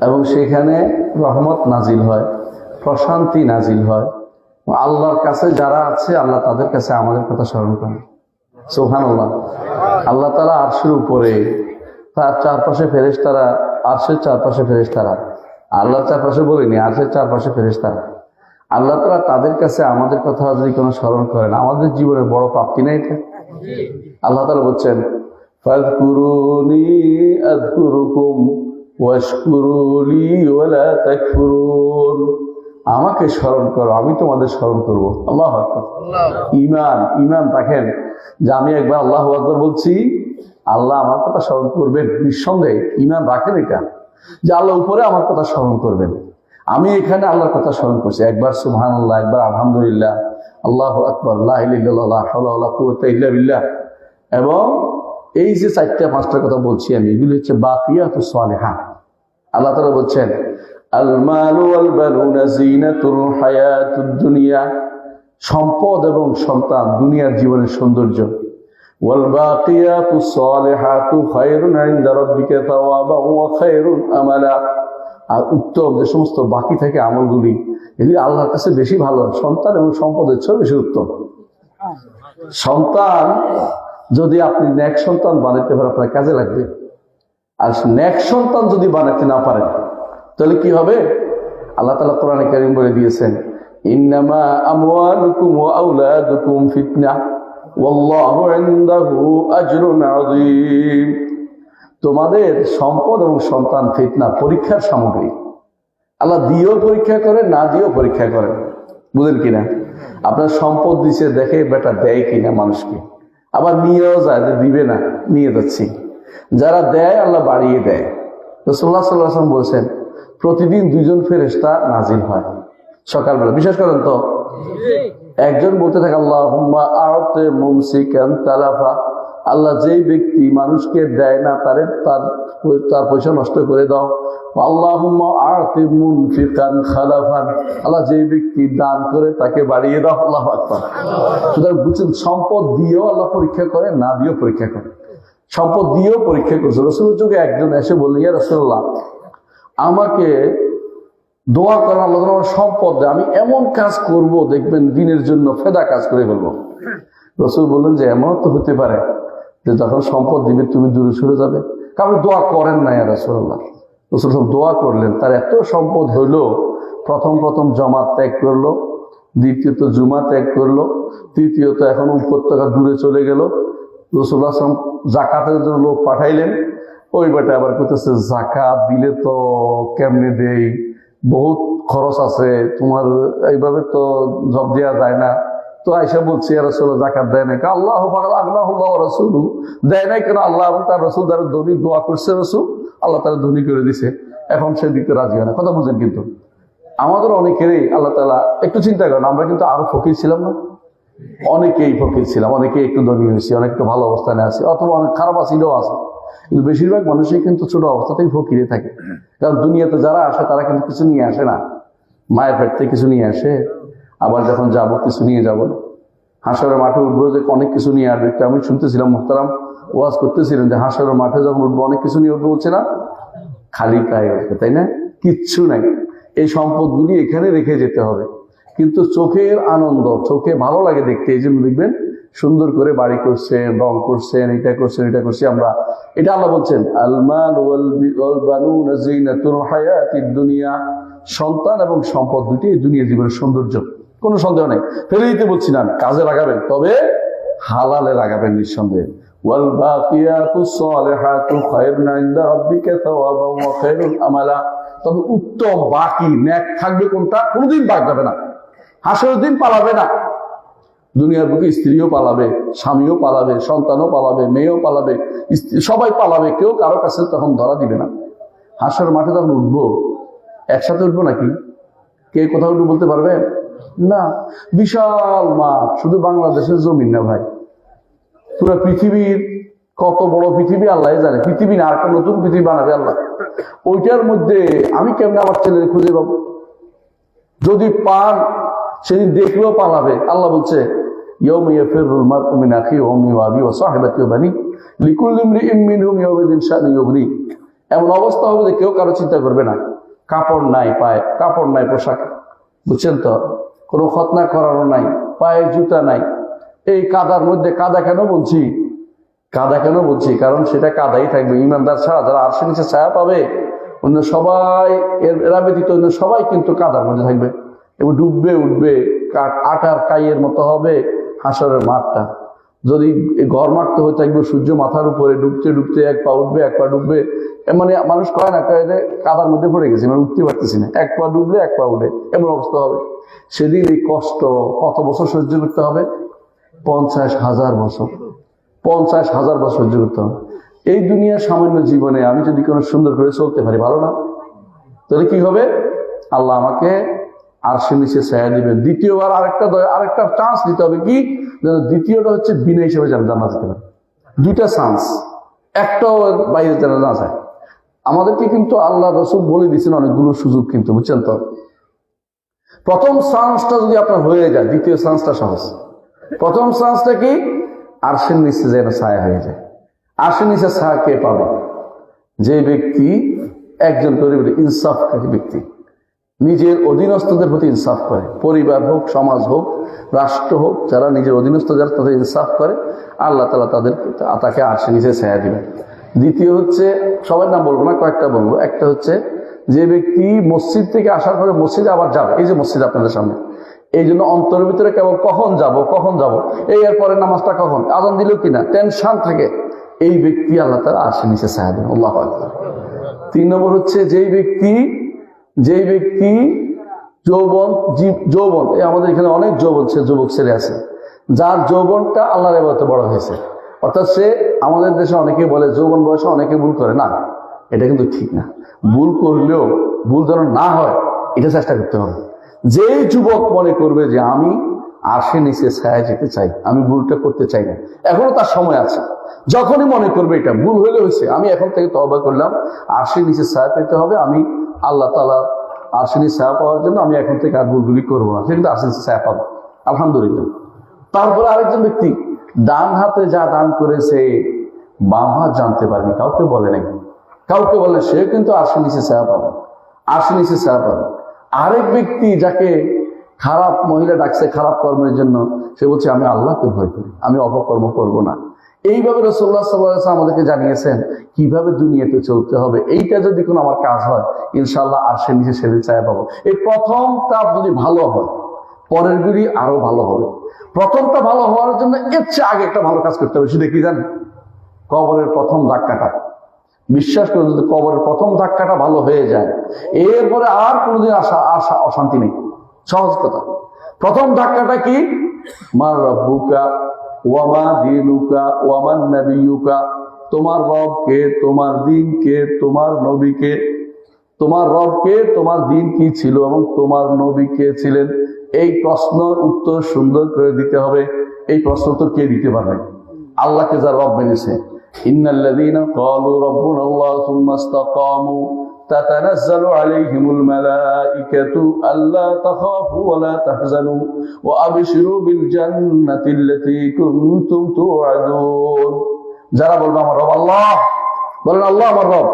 এবং সেখানে রহমত নাজিল হয়, প্রশান্তি নাজিল হয়। আল্লাহর কাছে যারা আছে আল্লাহ তাদের কাছে আমাদের কথা স্মরণ করেন। সুবহানাল্লাহ। আল্লাহ তাআলা আরশের উপরে, তার চারপাশে ফেরেশতারা, আরশের চারপাশে ফেরেশতারা, আল্লাহর চারপাশে বলিনি, আরশের চারপাশে ফেরেশতারা। আল্লাহ তাআলা তাদের কাছে আমাদের কথা যদি কোনো স্মরণ করেন, আমাদের জীবনের বড় প্রাপ্তি না এটা? আল্লাহ তাআলা বলছেন, ফাযকুরুনি আযকুরুকুম ওয়াশকুরু লি ওয়ালা তাকফুরুন। আমাকে স্মরণ করো, আমি তোমাদের স্মরণ করব। আল্লাহু আকবার। ঈমান রাখেন যে আমি একবার আল্লাহু আকবার বলছি, আল্লাহ আমার কথা স্মরণ করবেন। নিঃসন্দেহে ঈমান রাখেন এটা, যে আল্লাহ উপরে আমার কথা স্মরণ করবেন। আমি এখানে আল্লাহর কথা স্মরণ করছি, একবার সুবহানাল্লাহ, একবার আলহামদুলিল্লাহ, আল্লাহু আকবার, লা ইলাহা ইল্লাল্লাহ, লা হাওলা ওয়ালা কুওয়াতা ইল্লা বিল্লাহ। এবং এই যে 4-5টা কথা বলছি আমি, এগুলি হচ্ছে বাকিয়াতুস সালিহাত। আল্লাহ তাআলা বলছেন, আল মালু ওয়াল বানুনা যিনাতুল হায়াতুদ দুনিয়া। সম্পদ এবং সন্তান দুনিয়ার জীবনের সৌন্দর্য। ওয়াল বাকিয়াতুস সালিহাতু খায়রুন ইনদা রাব্বিকা সাওয়াবান ওয়া খায়রুন আমালা। আর উত্তম যে সমস্ত বাকি থাকে আমলগুলি, এগুলি আল্লাহর কাছে বেশি ভালো। সন্তান এবং সম্পদের চেয়ে বেশি উত্তম। সন্তান যদি আপনি নেক সন্তান বানাতে পারেন, আপনার কাজে লাগবে। আর নেক সন্তান যদি বানাতে না পারেন, তাহলে কি হবে? আল্লাহ তাআলা কোরআনে কারীম বলে দিয়েছেন, ইন্নামা আমওয়ালুকুম ওয়া আওলাদুকুম ফিতনাহ ওয়াল্লাহু ইনদাহু আজরুন আযীম। তোমাদের সম্পদ এবং সন্তান ফিতনা, পরীক্ষার সামগ্রী। আল্লাহ দিয়েও পরীক্ষা করেন, না দিয়েও পরীক্ষা করেন। বুঝেন কিনা? আপনার সম্পদ দিছে, দেখে বেটা দেয় কিনা মানুষকে, আবার নিয়েও যায় যে দিবে না, নিয়ে যাচ্ছি। যারা দেয় আল্লাহ বাড়িয়ে দেয়। রাসূলুল্লাহ সাল্লাল্লাহু আলাইহি ওয়াসাল্লাম বলছেন, প্রতিদিন 2জন ফেরেশতা নাজিল হয় সকালবেলা। বিশ্বাস করেন তো? একজন বলতে থাকে, আল্লাহুম্মা আ'তি মুমসিকান তালাফা। আল্লাহ যেই ব্যক্তি মানুষকে দেয় না, তার পয়সা নষ্ট করে দাও। আল্লাহুম্মা আ'তি মুনফিকান খালাফান। আল্লাহ যেই ব্যক্তি দান করে তাকে বাড়িয়ে দাও। আল্লাহু আকবার। সুতরাং বুঝছেন, সম্পদ দিয়েও আল্লাহ পরীক্ষা করে, না দিয়েও পরীক্ষা করে। সম্পদ দিয়েও পরীক্ষা করছে। রাসূলের যুগে একজন এসে বললেন, ইয়া রাসূলুল্লাহ, আমাকে দোয়া করেন, আল্লাহ আমার সম্পদ দেয়, আমি এমন কাজ করব, দেখবেন দিনের জন্য ফেদা কাজ করে ফেলবো। রাসূল বললেন যে এমন তো হতে পারে যে যখন সম্পদ দিবে তুমি দূরে সরে যাবে। কারণ দোয়া করেন না ইয়া রাসূলুল্লাহ। রাসূল দোয়া করলেন, তার এত সম্পদ হইলো, প্রথম জামাত ত্যাগ করলো, দ্বিতীয়ত জুমা ত্যাগ করলো, তৃতীয়ত এখন উপত্যকা দূরে চলে গেল। রাসূলুল্লাহ সাল্লাল্লাহু আলাইহি ওয়াসাল্লাম যাকাতের জন্য লোক পাঠাইলেন। ওই বেটা আবার কইতেছে, যাকাত দিলে তো কেমনে দেই, বহুত খরচ আছে, তোমার এইভাবে তো জব দেওয়া যায় না। তো আয়েশা বলছি, ইয়া রাসূলুল্লাহ যাকাত দেয় নাই। আল্লাহু আগনাহুল্লাহু ওয়া রাসূলুহু। দেয় নাই কেন? আল্লাহ এবং তার রাসূল তার ধনী, দোয়া করছে রাসূল, আল্লাহ তার ধনী করে দিছে। এখন সে দিতে রাজি হয় না। কথা বুঝেন? কিন্তু আমাদের অনেকেরই আল্লাহ তাআলা, একটু চিন্তা করেন, আমরা কিন্তু আরো ফকির ছিলাম না? অনেকেই ফকির ছিলাম, অনেকে একটু ধনী হয়েছি, অনেক একটু ভালো অবস্থানে আছে, অথবা অনেক খারাপ আছিলও আছে। কিন্তু বেশিরভাগ মানুষই কিন্তু ছোট অবস্থাতেই ফকিরে থাকে। কারণ দুনিয়াতে যারা আসে তারা কিন্তু কিছু নিয়ে আসে না। মায়ের পেট থেকে কিছু নিয়ে আসে, আবার যখন যাবো কিছু নিয়ে যাবো। হাসরের মাঠে উঠবো যে অনেক কিছু নিয়ে আসবে। আমি শুনতেছিলাম, মুহতারাম ওয়াজ করতেছিলেন যে হাসরের মাঠে যখন উঠবো অনেক কিছু নিয়ে উঠবো, বলছে না? খালি পায়ে উঠবে, তাই না? কিচ্ছু নাই। এই সম্পদগুলি এখানে রেখে যেতে হবে। কিন্তু চোখের আনন্দ, চোখে ভালো লাগে দেখতে, এই জন্য দেখবেন সুন্দর করে বাড়ি করছেন, রং করছেন, এটা করছেন, এটা করছি আমরা। এটা আল্লাহ বলছেন, আল মাল ওয়াল বানুনা যিনাতুল হায়াতিদ দুনিয়া। সন্তান এবং সম্পদ দুটি এই দুনিয়ার জীবনের সৌন্দর্য, কোনো সন্দেহ নেই। ফেলে দিতে বলছি না, কাজে লাগাবেন, তবে হালালে লাগাবেন নিঃসন্দেহে। ওয়াল বাকিয়াতুস সালিহাতু খায়রুন ইনদা রাব্বিকা সাওয়াবান ওয়া খায়রুন আমালা। তবে উত্তম বাকি নেক থাকবে কোনটা? কোনদিন বাদ যাবে না। হাসরের দিন পালাবে না। দুনিয়ার বুকে স্ত্রীও পালাবে, স্বামীও পালাবে, সন্তানও পালাবে, মেয়েও পালাবে, সবাই পালাবে, কেউ কারো কাছে তখন ধরা দিবে না। হাসরের মাঠে যখন উঠবো, একসাথে উঠবো নাকি? কে কোথাও উঠবো বলতে পারবে না? বিশাল মাঠ, শুধু বাংলাদেশের জমিন না ভাই, পুরো পৃথিবীর, কত বড় পৃথিবী আল্লাহ জানে। পৃথিবী না, আর একটা নতুন পৃথিবী বানাবে আল্লাহ। ওইটার মধ্যে আমি কেমনে আমার ছেলের খুঁজে পাবো? যদি পান, সেদিন দেখলেও পালাবে। আল্লাহ বলছে, ইয়াউমা ইয়াফিরুল মার'উ মিন আখিহি ওয়া উম্মিহি ওয়া আবিহি ওয়া সাহিবাতিহি ওয়া বানিহি লিকুল্লি ইমরিইন মিনহুম ইয়াওমাইযিন শা'নুন ইউগনিহি। এমন অবস্থা হবে যে কেউ কারো চিন্তা করবে না, কাপড় নাই পায়ে, কাপড় নাই পোশাক, বুঝছেন তো, কোনো খতনা করানো নাই, পায়ে জুতা নাই। এই কাদার মধ্যে, কাদা কেন বলছি, কাদা কেন বলছি, কারণ সেটা কাদাই থাকবে। ইমানদার ছাড়া যারা আরশের নিচে ছায়া পাবে, অন্য সবাই, এরা ব্যতীত অন্য সবাই কিন্তু কাদার মধ্যে থাকবে এবং ডুববে উঠবে, আটার কাইয়ের মতো হবে হাসরের মাঠটা। যদি ঘর মাখতে হয়ে থাকবে সূর্য মাথার উপরে, ডুবতে ডুবতে এক পা উঠবে এক পা ডুববে, মানে মানুষ কয় না, কয় কাদার মধ্যে পড়ে গেছে, মানে উঠতে পারতেছি না, এক পা ডুবলে এক পা উঠে, এমন অবস্থা হবে। সেদিন এই কষ্ট কত বছর সহ্য করতে হবে? 50,000 বছর, 50,000 বছর সহ্য করতে হবে। এই দুনিয়ার সামান্য জীবনে আমি যদি কোনো সুন্দর করে চলতে পারি, ভালো না? তাহলে কি হবে? আল্লাহ আমাকে আরশের নিচে ছায়া দিবেন। দ্বিতীয়বার আরেকটা চান্স দিতে হবে। কি? দ্বিতীয়টা হচ্ছে বিনা হিসেবে জান্নাত যেতে পারে। দুইটা চান্স, একটাও বাইরে যেন না যায়। আমাদেরকে কিন্তু আল্লাহ রসুল বলে দিয়েছেন অনেকগুলো সুযোগ, কিন্তু বুঝছেন তো, প্রথম চান্সটা যদি আপনার হয়ে যায়, দ্বিতীয় চান্সটা সহজ। প্রথম চান্সটা কি? আরশের নিচে যেন ছায়া হয়ে যায়। আরশের নিচে ছায়া কে পাবে? যে ব্যক্তি একজন পরিবারের ইনসাফকারী ব্যক্তি, নিজের অধীনস্থদের প্রতি ইনসাফ করে, পরিবার হোক, সমাজ হোক, রাষ্ট্র হোক, যারা নিজের অধীনস্থ যারা তাদের ইনসাফ করে, আল্লাহ তাআলা তাকে আরশের নিচে ছায়া দিবেন। দ্বিতীয় হচ্ছে, সবার নাম বলবো না, কয়েকটা বলবো। একটা হচ্ছে যে ব্যক্তি মসজিদ থেকে আসার পরে মসজিদে আবার যাবে, এই যে মসজিদ আপনাদের সামনে, এই জন্য অন্তরের ভিতরে কেবল কখন যাব, এই এরপরে নামাজটা কখন, আজান দিল কিনা টেনশন থাকে, এই ব্যক্তি আল্লাহ তাআলা আরশের নিচে ছায়া দেন। আল্লাহু আকবার। 3 নম্বর হচ্ছে যেই ব্যক্তি যৌবন, এই আমাদের এখানে অনেক যুবক ছেলে আছে, যার যৌবনটা আল্লাহর ইবাদতে বড় হয়েছে। অর্থাৎ সে, আমাদের দেশে অনেকে বলে যৌবন বয়সে অনেকে ভুল করে, না, এটা কিন্তু ঠিক না। ভুল করলেও ভুল যেন না হয় এটা চেষ্টা করতে হবে। যে যুবক মনে করবে যে আমি আরশের নিচে ছায়া যেতে চাই, আমি ভুলটা করতে চাই না, এখনো তার সময় আছে। যখনই মনে করবে এটা ভুল হয়েছে, আমি এখন থেকে তওবা করলাম, আরশের নিচে ছায়া পেতে হবে, আমি আল্লাহ তাআলা আরশের নিচে ছায়া পাওয়ার জন্য আমি এখন থেকে আর ভুলগুলি করবো না, সে কিন্তু আরশের নিচে ছায়া পাবো, আলহামদুলিল্লাহ। তারপরে আরেকজন ব্যক্তি ডান হাতে যা দান করেছে বাম হাত জানতে পারেনি, কাউকে বলে নাই, কাউকে বলে, সে কিন্তু আরশের নিচে ছায়া পাবে, আরশের নিচে ছায়া পাবে। আরেক ব্যক্তি যাকে খারাপ মহিলা ডাকছে খারাপ কর্মের জন্য, সে বলছে আমি আল্লাহকে ভয় করি, আমি অপকর্ম করব না। এইভাবে রাসূলুল্লাহ সাল্লাল্লাহু আলাইহি ওয়াসাল্লাম আমাদেরকে জানিয়েছেন কিভাবে দুনিয়াতে চলতে হবে। এইটা যদি কোনো আমার কাজ হয়, ইনশাআল্লাহ আরশের নিচে সেদিন ছায়া পাবো। এই প্রথমটা যদি ভালো হয়, পরের গুলি আরো ভালো হবে। প্রথমটা ভালো হওয়ার জন্য এর চেয়ে আগে একটা ভালো কাজ করতে হবে। সেটা কি জানেন? কবরের প্রথম ধাক্কাটা, বিশ্বাস করে যদি কবরের প্রথম ধাক্কাটা ভালো হয়ে যায়, এরপরে আর কোনোদিন আশা অশান্তি নেই। সহজ কথা। প্রথম ধাক্কাটা কি? মা রাব্বুকা ওয়া মা দীনুকা ওয়া মান নাবিয়ুকা, তোমার রব কে, তোমার দিন কে, তোমার নবী কে, তোমার রব কে, তোমার দিন কি ছিল এবং তোমার নবী কে ছিলেন। এই প্রশ্ন উত্তর সুন্দর করে দিতে হবে। এই প্রশ্ন উত্তর কে দিতে পারবে? আল্লাহকে যারা রব মেনেছে। ইন্নাল্লাযীনা ক্বালু রাব্বুনাল্লাহু সুম্মা ইসতাকামু তাতানাজ্জালু আলাইহিমুল মালাঈকাতু আল্লা তাখাফু ওয়া লা তাহজানু ওয়া আবশিরু বিল জান্নাতিল্লাতী কুনতুম তুআদুন। যারা বলবে আমার রব আল্লাহ, বলেন আল্লাহ আমার রব,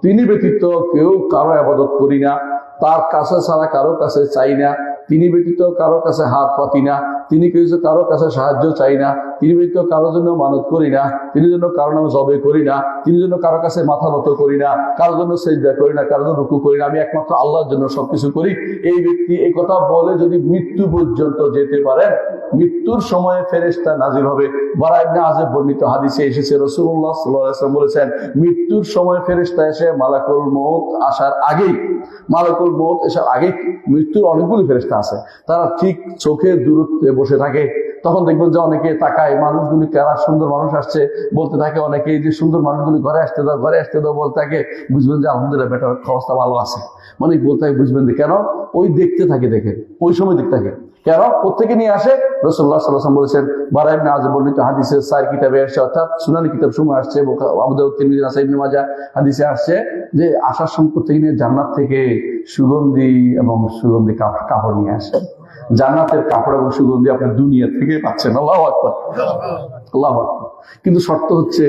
তিনি ব্যতীত কেউ কারো ইবাদত করি না, তার কাছে ছাড়া কারো কাছে চাই না, তিনি ব্যতীত কারো কাছে হাত পাতি না, তিনি কিছু কারো কাছে সাহায্য চাই না, তিনি ব্যতীত কারোর জন্য মানত করি না, তিনি জন্য কারো নামে জবে করি না, তিনি জন্য কারো কাছে মাথা নত করি না, কারোর জন্য সেজদা করি না, কারোর জন্য রুকু করি না, আমি একমাত্র আল্লাহর জন্য সবকিছু করি। এই ব্যক্তি এই কথা বলে যদি মৃত্যু পর্যন্ত যেতে পারেন, মৃত্যুর সময়ে ফেরেশতা নাজিল হবে। বারা ইবনে আযিব বর্ণিত হাদিসে এসেছে, রাসূলুল্লাহ সাল্লাল্লাহু আলাইহি ওয়াসাল্লাম বলেছেন, মৃত্যুর সময় ফেরেশতা এসে মালাকুল মউত আসার আগেই, মৃত্যুর অনেকগুলি ফেরেশতা আছে, তারা ঠিক চোখের দূরত্বে বসে থাকে। তখন দেখবেন যে অনেকে তাকায়, মানুষগুলি কারা সুন্দর মানুষ আসছে বলতে থাকে, অনেকে এই যে সুন্দর মানুষগুলি ঘরে আসতে দাও বলতে থাকে, বুঝবেন যে আলহামদুলিল্লাহ বেটার অবস্থা ভালো আছে, মানে বলতে থাকে, বুঝবেন যে কেন ওই দেখতে থাকে, দেখেন ওই সময় দেখতে থাকে কেন, কোত্থেকে নিয়ে আসে। রাসূলুল্লাহ সাল্লাল্লাহু আলাইহি ওয়াসাল্লাম বলেছেন, বারা ইবনে আযিব বর্ণিত হাদিসে 4 কিতাবে আসছে, অর্থাৎ সুনানি কিতাব সমূহে আসছে, আবু দাউদ, তিরমিজি, নাসাঈ, ইবনে মাজাহ হাদিসে আসছে যে আসার সম্পদ থেকে নিয়ে জান্নাত থেকে সুগন্ধি এবং সুগন্ধি কাপড় নিয়ে আসে। জান্নাতের কাপড় এবং সুগন্ধি আপনি দুনিয়া থেকে পাচ্ছেন। আল্লাহু আকবার, আল্লাহু আকবার। কিন্তু শর্ত হচ্ছে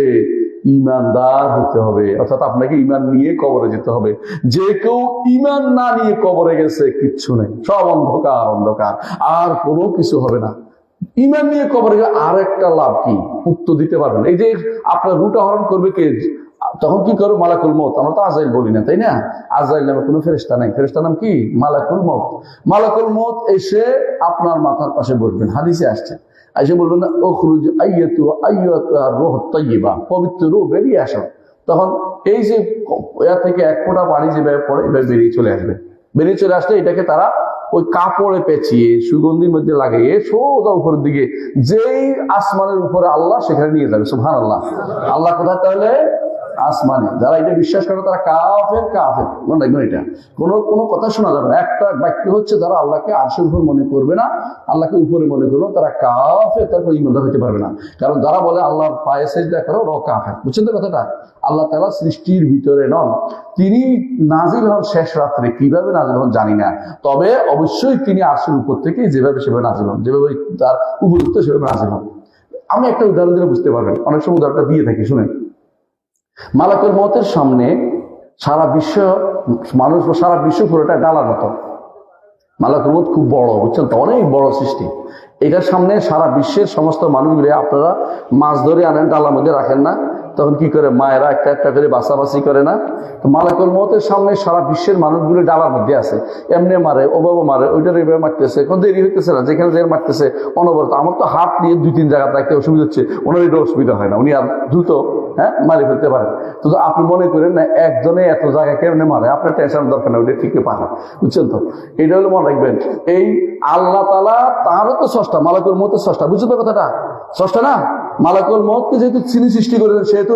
ঈমানদার হতে হবে, অর্থাৎ আপনাকে ঈমান নিয়ে কবরে যেতে হবে। যে কেউ ঈমান না নিয়ে কবরে গেছে, কিচ্ছু নেই, সব অন্ধকার অন্ধকার, আর কোনো কিছু হবে না। ঈমান নিয়ে কবরে গেলে আর একটা লাভ কি? উত্তর দিতে পারবেন। এই যে আপনার রুটা হরণ করবে কে? তখন কি করো? মালাকুল মউত। আমরা তো আজাইল বলি না, তাই না? আজাইল নামে কোনো ফেরেশতা নাই। ফেরেশতার নাম কি? মালাকুল মউত। মালাকুল মউত এসে আপনার মাথার পাশে বসবেন, হাদিসে আসছে। এসে বলবেন না, ওখরুজ আইয়াতু আইয়াতু রূহ তাইয়্যিবা, পবিত্র রূহ বেরিয়ে আসো। তখন এই যে এর থেকে এক ফোঁটা পানি যেভাবে পড়ে, এভাবে বেরিয়ে চলে আসবে। বেরিয়ে চলে আসলে এটাকে তারা ওই কাপড়ে পেঁচিয়ে সুগন্ধির মধ্যে লাগিয়ে সোজা উপরের দিকে, যেই আসমানের উপরে আল্লাহ, সেখানে নিয়ে যাবে। সুবহানাল্লাহ। আল্লাহ কোথায়? তাহলে আসমানে। যারা এটা বিশ্বাস করে তারা কাফের। কাফের মনে রাখবেন, এটা কোনো কথা শোনা যাবে না। একটা বাক্য হচ্ছে, যারা আল্লাহকে আরশের উপর মনে করবে না, আল্লাহকে উপরে মনে করবে, তারা কাফের, তারপর ঈমানদার হতে পারবে না। কারণ যারা বলে আল্লাহর পায়ে সিজদা করো, ওরা কাফের। বুঝছেন তো কথাটা? আল্লাহ তাআলা সৃষ্টির ভিতরে নন, তিনি নাজিল হন শেষ রাত্রে। কিভাবে নাজিল হন জানি না, তবে অবশ্যই তিনি আরশের উপর থেকে যেভাবে সেভাবে নাজিল হন, যেভাবে তার উপযুক্ত সেভাবে নাজিল হন। আমি একটা উদাহরণ দিলে বুঝতে পারবেন, অনেক সময় উদাহরণটা দিয়ে থাকি, শুনেন। মালাকুল মউতের সামনে সারা বিশ্ব মানুষ, সারা বিশ্ব পুরোটা ডালার মতো। মালাকুল মউত খুব বড়, বুঝছেন তো, অনেক বড় সৃষ্টি। এটার সামনে সারা বিশ্বের সমস্ত মানুষগুলি, আপনারা মাছ ধরে আনেন, ডালার মধ্যে রাখেন না, তখন কি করে মায়েরা একটা একটা করে বাছাবাছি করে না? তো মালাকুল মউতের সামনে সারা বিশ্বের মানুষগুলো ডালার মধ্যে আছে, এমনি মারে, ওভাবে মারে, ওইটার এভাবে মারতেছে, এখন দেরি হইতেছে না, যেখানে যে মারতেছে অনবরত। আমার তো হাত নিয়ে 2-3 জায়গা রাখতে অসুবিধা হচ্ছে, ওনার এটা অসুবিধা হয় না, উনি আর দ্রুত মারি ফেলতে পারেন। তো আপনি মনে করেন না একজনে এত জায়গা কেমনে মারে, আপনার টেনশন দরকার না, ওইটা ঠিকই পারেন। বুঝছেন তো? এটা হলো, মনে রাখবেন, এই আল্লাহ তাআলা তারও তো স্রষ্টা, মালাকুল মউতের স্রষ্টা। বুঝছেন তো কথাটা? স্রষ্টা না? মালাকুল মউতকে যেহেতু তিনি সৃষ্টি করেছেন, সেহেতু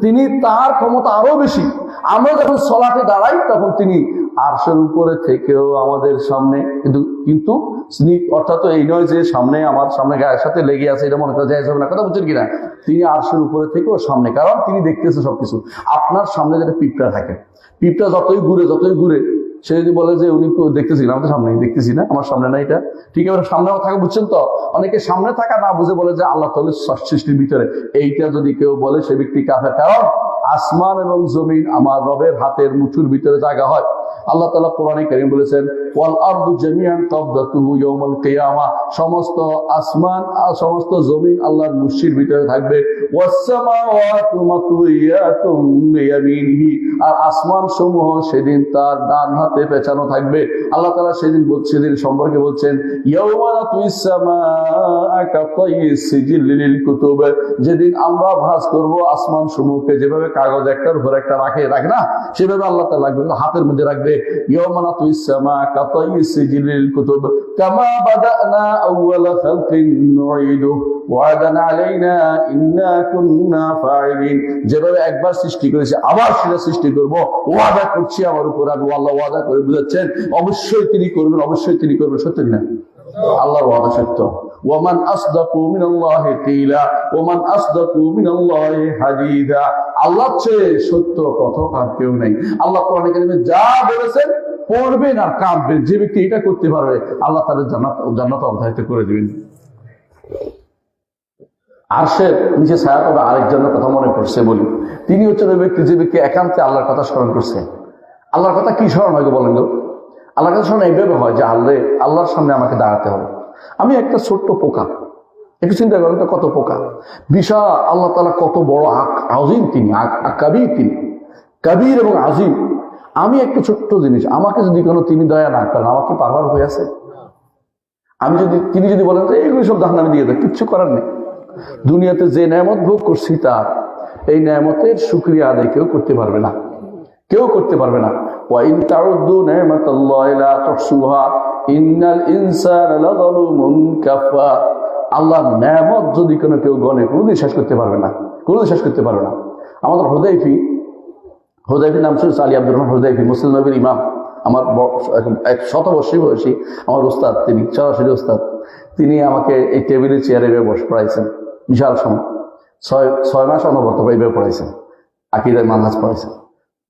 তিনি তার ক্ষমতা আরো বেশি। আমরা যখন সলাতে দাঁড়াই, তখন তিনি আরশের উপরে থেকেও আমাদের সামনে, কিন্তু অর্থাৎ এই নয় যে সামনে, আমার সামনে গায়ের সাথে লেগে আছে, এটা মনে করা যায় হবে না। কথা বুঝছেন কিনা? তিনি আরশের উপরে থেকেও সামনে, কারণ তিনি দেখতেছে সবকিছু। আপনার সামনে যেটা পিঁপড়া থাকে, পিঁপড়া যতই ঘুরে, সে যদি বলে যে উনি দেখতেছি না, আমাদের সামনে দেখতেছি না, আমার সামনে না, এটা ঠিক আছে, সামনে থাকে। বুঝছেন তো? অনেকে সামনে থাকা না বুঝে বলে যে আল্লাহ তাআলা সৃষ্টির ভিতরে। এইটা যদি কেউ বলে, সে ব্যক্তি কাফের। কারণ আসমান এবং জমিন আমার রবের হাতের মুঠুর ভিতরে জায়গা হয়। আল্লাহ তাআলা কোরআনে কারীম বলেছেন, ওয়াল আরদু জামিআন ক্বাবদাতুহু ইয়াওমাল কিয়ামাহ, সমস্ত আসমান আর সমস্ত জমিন আল্লাহর মুঠির ভিতরে থাকবে। ওয়াস সামাওয়াতু মাতউইয়াতুম বিয়ামিনিহি, আর আসমান সমূহ সেদিন তার ডান হাতে পেঁচানো থাকবে। আল্লাহ তাআলা সেদিন সম্পর্কে বলছেন, ইয়াওমা নাতুইস সামাআ কাতাইয়িস সিজিল লিল কুতুব, যেদিন আমরা ভাঁজ করব আসমান সমূহকে, যেভাবে কাগজ একটার উপর একটা রাখে না, সেভাবে আল্লাহ তাআলা হাতের মধ্যে রাখবে। ইয়াওমা নাতুইস সামাআ কাতাইয়িস সিজিল লিল কুতুব কামা বাদানা আউওয়ালা খালকিন নুঈদু ওয়াদান আলাইনা ইন্না কুন্না ফাইলিন, যেভাবে একবার সৃষ্টি করেছি আবার সেটা সৃষ্টি করব, ওয়াদা করছি আমার উপর। আর আল্লাহ ওয়াদা করে বুঝাচ্ছেন, অবশ্যই তিনি করবেন, অবশ্যই তিনি করবেন। সত্য না? আল্লাহর ওয়াদা সত্য। ওয়ামান আসদাকু মিনাল্লাহি কিলা ওয়ামান আসদাকু মিনাল্লাহি হাদিদা, আল্লাহর চেয়ে সত্য কথা আর কেউ নেই। আল্লাহ কোরআনে কারিমে যা বলেছেন, পড়বেন আর কাঁদবেন, যে ব্যক্তি এটা করতে পারবে, আল্লাহ তাদের জান্নাত অবধারিত করে দিবেন। আরশের নিচে ছায়া পাবে আরেকজনের কথা মনে পড়ছে বলি। তিনি হচ্ছেন ওই ব্যক্তি, যে ব্যক্তি একান্তে আল্লাহর কথা স্মরণ করছে। আল্লাহর কথা কি স্মরণ হয় বলেন গো? আল্লাহর কথা স্মরণ এইভাবে হয় যে, আল্লাহর সামনে আমাকে দাঁড়াতে হবে। আমি একটা ছোট্ট পোকা, একটু চিন্তা করেন তো, কত পোকা, বিশাল আল্লাহ তাআলা কত বড় আজিম তিনি, তিনি কবির এবং আজিম। আমি একটা ছোট্ট জিনিস, আমাকে যদি তিনি দয়া না করেন, আমাকে পারবার হয়ে আছে? তিনি যদি বলেন যে এগুলো সব জাহান্নামে দিয়ে দেয়, কিচ্ছু করার নেই। দুনিয়াতে যে নেয়ামত ভোগ করছি, তার এই নেয়ামতের শুকরিয়া আদায় কেউ করতে পারবে না, কেউ করতে পারবে না। ওয়া ইন তাউদ্দু নি'মাতাল্লাহি লা তুহসুহা ইন্নাল ইনসানা লাযালুমুন কাফার। আল্লাহর নেয়ামত যদি কেউ গণে, কোনোদিন শেষ করতে পারবে না, কোনোদিন শেষ করতে পারবে না। আমাদের হুদাইফি নাম শুনছে, আলী আব্দুর রহমান হুদাইফি, মুসলিম নবীর ইমাম, আমার 100 বছর বয়সী আমার উস্তাদ, তিনি সরাসরি উস্তাদ। তিনি আমাকে এই টেবিলে চেয়ারে বসে পড়াইছেন, বিশাল সময় 6 মাস অনবরত এইভাবে পড়াইছেন, আকীদার মানহাজ পড়াইছেন।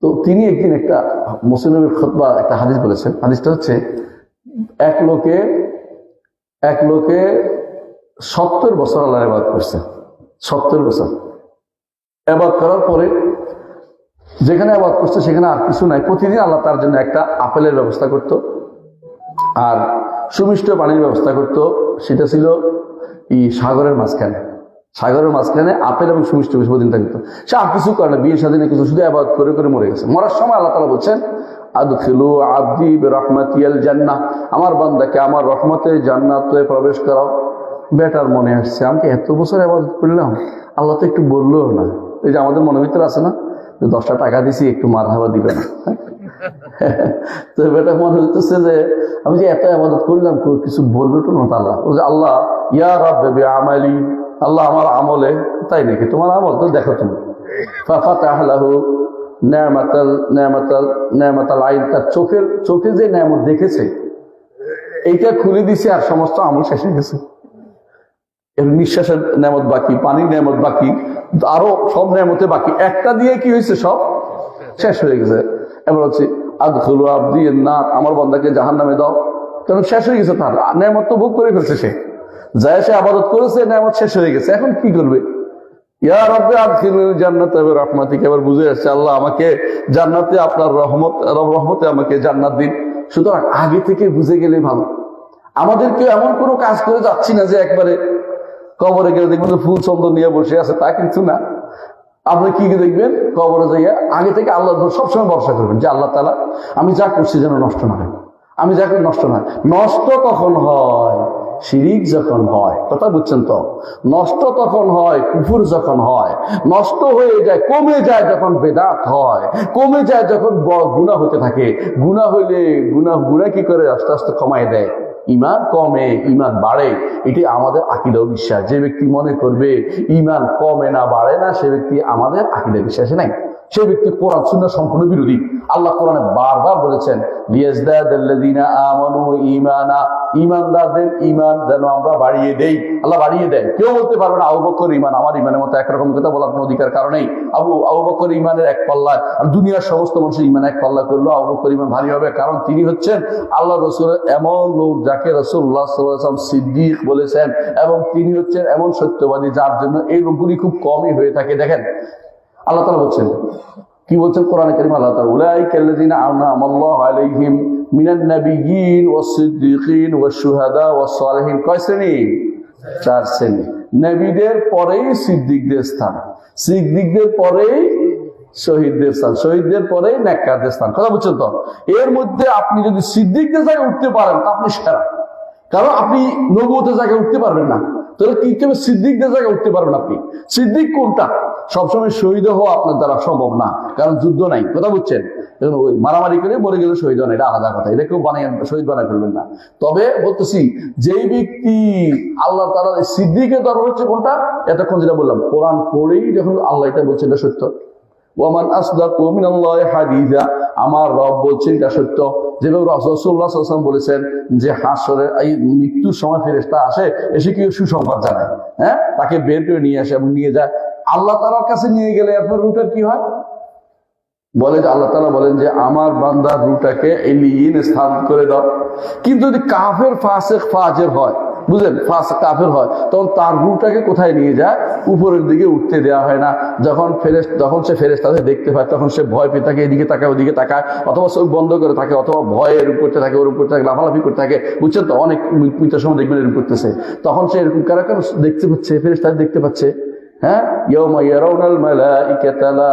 তো তিনি একদিন একটা মুসলিম নবীর খুতবা একটা হাদিস বলেছেন। হাদিসটা হচ্ছে, এক লোকে 70 বছর আল্লাহর ইবাদত করছে, 70 বছর। ইবাদত করার পরে যেখানে ইবাদত করছে সেখানে আর কিছু নাই, প্রতিদিন আল্লাহ তার জন্য একটা আপেলের ব্যবস্থা করত আর সুমিষ্ট পানির ব্যবস্থা করত। সেটা ছিল সাগরের মাঝখানে, সাগরের মাঝখানে আপেল এবং সুমিষ্ট প্রতিদিন থাকতো। সে আর কিছু করে না, বিয়ে স্বাধীনে কিছু, শুধু ইবাদত করে করে মরে গেছে। মরার সময় আল্লাহ তাআলা বলছেন আদখিলু আবদি বিরহমাতিয়াল জান্নাহ, আমার বান্দাকে আমার রহমতে জান্নাতে প্রবেশ করাও। বেটার মনে আসছে আমাকে এত বছর ইবাদত করলাম, আল্লাহ তো একটু বললো না। এই যে আমাদের মনের ভিতরে আছে না যে 10টা টাকা দিছি একটু মারহাবা দিবে না। তো বেটা মনে হইতেছে যে আমি যে এত ইবাদত করলাম কিছু বলবে তো না। আল্লাহ ও যে আল্লাহ ইয়া রাব্বি বিআমালি, আল্লাহ আমার আমলে। তাই নাকি? তোমার আমল তো দেখো তুমি। ফাফাতাহা লাহু নেমাতাল আইন, তার চোখে যে নেয়ামত দেখেছে এইটা খুলে দিছে আর সমস্ত আমল শেষ হয়ে গেছে। এর নিঃশ্বাসের নেয়ামত বাকি, পানির নেয়ামত বাকি, আরো সব নেয়ামতে বাকি, একটা দিয়ে কি হয়েছে সব শেষ হয়ে গেছে। এবার হচ্ছে আদখুলু আবদি আন-নার, আমার বান্দাকে জাহান্নামে দাও। কারণ শেষ হয়ে গেছে, তার নেয়ামত তো ভোগ করে ফেলছে। সে যায় সে ইবাদত করেছে, নেয়ামত শেষ হয়ে গেছে, এখন কি করবে? ইয়া রাব্বি আদখিলনি জান্নাতা বিরহমাতিকা, এবার বুঝে আসছে আল্লাহ আমাকে জান্নাতে, আপনার রহমতে আমাকে জান্নাত দিন। সুতরাং আগে থেকে বুঝে গেলে ভালো। আমাদেরকে এমন কোনো কাজ করে যাচ্ছি না যে একবারে কবরে গেলে দেখবেন ফুল চন্দন নিয়ে বসে আছে, তা কিন্তু না। আপনি কি দেখবেন কবরে যাইয়া আগে থেকে আল্লাহ সবসময় ভরসা করবেন যে আল্লাহ তাআলা আমি যা করছি যেন নষ্ট না হয়, আমি যা করি নষ্ট না হয়। নষ্ট কখন হয়? শিরিক যখন হয়, কথা বুঝছেন তো? নষ্ট তখন হয় কুফর যখন হয়, নষ্ট হয়ে যায় কমে যায় যখন বেদাত হয়, কমে যায় যখন গুনাহ হতে থাকে। গুনাহ হইলে গুনাহ কি করে আস্তে আস্তে কমায় দেয়, ইমান কমে ইমান বাড়ে। এটি আমাদের আকীদা ও বিশ্বাস। যে ব্যক্তি মনে করবে ইমান কমে না বাড়ে না, সে ব্যক্তি আমাদের আকীদা বিশ্বাসে নাই, সে ব্যক্তি কোরআন সুন্নাহ সম্পূর্ণ বিরোধী। আল্লাহ কোরআনে বারবার বলেছেন লিয়াজদাদাল্লাযীনা আমানু ঈমানা, ঈমানদারদের ঈমান যেন আমরা বাড়িয়ে দেই। আল্লাহ বাড়িয়ে দেন। কেউ বলতে পারবে না আবু বকর ঈমান আমার ঈমানের মতো একরকম কথা বলার কোনো অধিকার কারণেই। আবু বকর ঈমানের এক পাল্লা, আর দুনিয়ার সমস্ত মানুষের ঈমান এক পাল্লা করলো, আবু বকর ঈমান ভারী হবে, কারণ তিনি হচ্ছেন আল্লাহ রাসূলের এমন লোক যাকে রাসূলুল্লাহ সাল্লাল্লাহু আলাইহি ওয়াসাল্লাম সিদ্দিক বলেছেন, এবং তিনি হচ্ছেন এমন সত্যবাদী যার জন্য এই লোকগুলি খুব কমই হয়ে থাকে। দেখেন আল্লাহ তাআলা বলছেন, কি বলছেন কোরআনে কারীমে? আল্লাহ তাআলা উলাইকাল্লাযীনা আনআমা আল্লাহু আলাইহিম মিনান নাবিয়্যিন ওয়াস সিদ্দিকিন ওয়াশ শুহাদা ওয়াস সালিহিন। কয় শ্রেণী? 4 শ্রেণী। নবীদের পরেই সিদ্দিকদের স্থান, সিদ্দিকদের পরেই শহীদদের স্থান, শহীদদের পরেই নেককারদের স্থান। কথা বুঝছেন তো? এর মধ্যে আপনি যদি সিদ্দিকদের জায়গায় উঠতে পারেন তা আপনি সেরা, কারণ আপনি নবুয়তের জায়গায় উঠতে পারবেন না। তাহলে কি করে সিদ্দিকদের জায়গায় উঠতে পারবেন আপনি? সিদ্দিক কোনটা? সবসময় শহীদ হওয়া আপনার দ্বারা সম্ভব না, কারণ যুদ্ধ নাই। কথা বুঝছেন? ওই মারামারি করে মরে গেলে শহীদ হন, এটা আলাদা কথা, এটা কেউ শহীদ বানায় ফেলবেন না। তবে বলতেছি যেই ব্যক্তি আল্লাহ তাআলা সিদ্দিকের দরবার হচ্ছে কোনটা? এতক্ষণ যেটা বললাম, কোরআন পড়েই যখন আল্লাহ এটা বলছে এটা সত্য। ওয়ামান আসদাকু মিনাল্লাহি হাদিসা, আমার রব বলছেন এটা সত্য। যেভাবে রাসূলুল্লাহ সাল্লাল্লাহু আলাইহি ওয়াসাল্লাম বলেছেন যে হাসরের এই মৃত্যুর সময় ফেরেশতা আসে, এসে কি সুসংবাদ জানায়, হ্যাঁ, তাকে বের করে নিয়ে আসে এবং নিয়ে যায়। আল্লাহ তাআলার কাছে নিয়ে গেলে আপনার রুটের কি হয়? বলে যে আল্লাহ তাআলা বলেন যে আমার বান্দার রুটাকে এলিয়িন স্থান করে দাও। কিন্তু যদি কাফের ফাসিক ফাজির হয়, বুঝলেন, ফাসিক কাফের হয়, তখন তার রুটাকে কোথায় নিয়ে যায়? উপরের দিকে উঠতে দেওয়া হয় না। যখন সে ফেরেশতাদের দেখতে পায় তখন সে ভয় পেয়ে থাকে, এদিকে তাকায় ওদিকে তাকায়, অথবা চোখ বন্ধ করে থাকে, অথবা ভয়ের করতে থাকে, ওর উপর থাকে, লাফালাফি করতে থাকে। বুঝছেন তো? অনেক মৃত্যুর সময় দেখবেন এরকম করতেছে। তখন সে এরকম কারা দেখতে পাচ্ছে, ফেরেশতাদের দেখতে পাচ্ছে। হ্যাঁ, ইয়াউমা ইয়ারাউনাল মালাইকাতা লা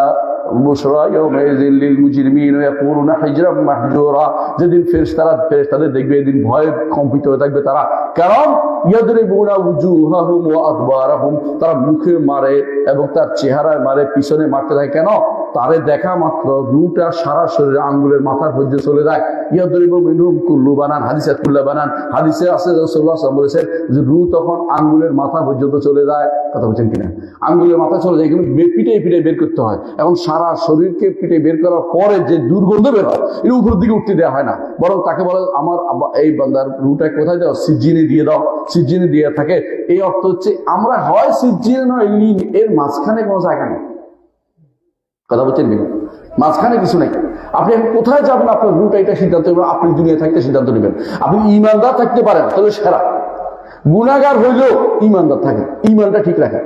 বুশরা ইয়াউমাইযিল লিল মুজরিমিন ওয়া ইয়াকুলুনা হিজরাম মাহজুরা। যেদিন ফেরেশতাদের দেখবে এদিন ভয়ে কম্পিত হয়ে থাকবে তারা, কারণ ইয়াদরিবুনা উজুহাহুম ওয়া আদবারাহুম, তারা মুখে মারে এবং তার চেহারায় মারে, পিছনে মারতে থাকে। কেন? তারে দেখা মাত্র রুটা সারা শরীরে আঙ্গুলের মাথার পর্যন্ত চলে যায়। ইয়াদরিবু মিনহুম কুল্লু বানান, হাদিসে কুল্লু বানান, হাদিসে আছে রাসূলুল্লাহ সাল্লাল্লাহু আলাইহি ওয়াসাল্লাম বলেছেন যে রু তখন আঙ্গুলের মাথা পর্যন্ত চলে যায়। কথা বলছেন কিনা? আঙ্গুলের মাথা চলে যায়, কিন্তু পিঠে বের করতে হয়। এখন সারা শরীরকে পিঠে বের করার পরে যে দুর্গন্ধ বের হয়, এর উপরের দিকে উঠতে দেওয়া হয় না, বরং তাকে বলে আমার এই বান্দার রুটা কোথায় দাও? সিজ্জিনে দিয়ে দাও। সিজ্জিনে দিয়ে থাকে। এই অর্থ হচ্ছে আমরা হয় সিজ্জিনে নয় লিন, এর মাঝখানে কোনো জায়গা নেই। কথা বলছেন কিনা? মাঝখানে কিছু নেই। আপনি কোথায় যাবেন আপনার রুটা এটা সিদ্ধান্ত নেবেন, আপনি দুনিয়া থাকতে সিদ্ধান্ত নেবেন। আপনি ইমানদার থাকতে পারেন তাহলে সেরা, গুনাহগার হইলেও ইমানদার থাকেন, ইমানটা ঠিক রাখেন।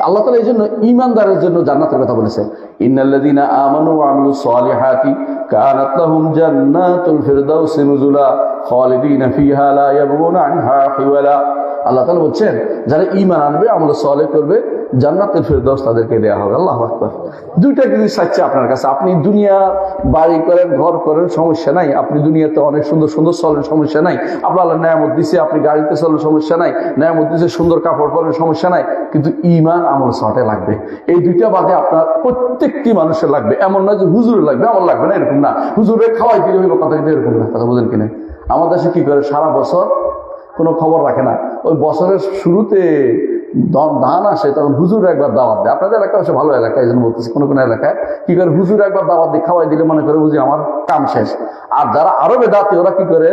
আল্লাহ তাআলা এই জন্য ঈমানদারের জন্য জান্নাতের কথা বলেছে, ইন্নাল্লাযীনা আমানু ওয়া আমিলুস সালিহাতি কানাত লাহুম জান্নাতুল ফিরদাউসি নুজুলা খালিদিনা ফিহা লা ইয়াবগুনা আনহা হিওয়ালা। আল্লাহ তাআলা বলছেন যারা ঈমান আনবে, আমল সালেহ করবে, জান্নাতুল ফিরদাউস তাদেরকে দেয়া হবে। আল্লাহু আকবার। দুইটা জিনিস চাইছে আপনার কাছে। আপনি দুনিয়া বাড়ি করেন, ঘর করেন, সমস্যা নাই। আপনি দুনিয়াতে অনেক সুন্দর সুন্দর চলেন, সমস্যা নাই। আপনার আল্লাহ নেয়ামত দিছে, আপনি গাড়িতে চলেন, সমস্যা নাই। নেয়ামত দিছে, সুন্দর কাপড় পরেন, সমস্যা নাই। কিন্তু ঈমান আমল সালেহ লাগবে। এই দুইটা বাদে আপনার প্রত্যেকটি মানুষের লাগবে। এমন না যে হুজুরের লাগবে, আমল লাগবে না, এরকম না। হুজুরের খাওয়াই দিলে হইব, কথা কিন্তু এরকম না। কথা বুঝেন কিনা? আমার দেশে কি করে, সারা বছর কোনো খবর রাখে না। ওই বছরের শুরুতে ধান আসে, তখন হুজুর একবার দাওয়াত দেয়। আপনাদের এলাকা হচ্ছে ভালো এলাকা, এই জন্য বলতেছি। কোনো কোনো এলাকায় কি করে, হুজুর একবার দাওয়াত দিয়ে খাওয়াই দিলে মনে করে বুঝি আমার কাম শেষ। আর যারা আরবে দাঁতে, ওরা কি করে,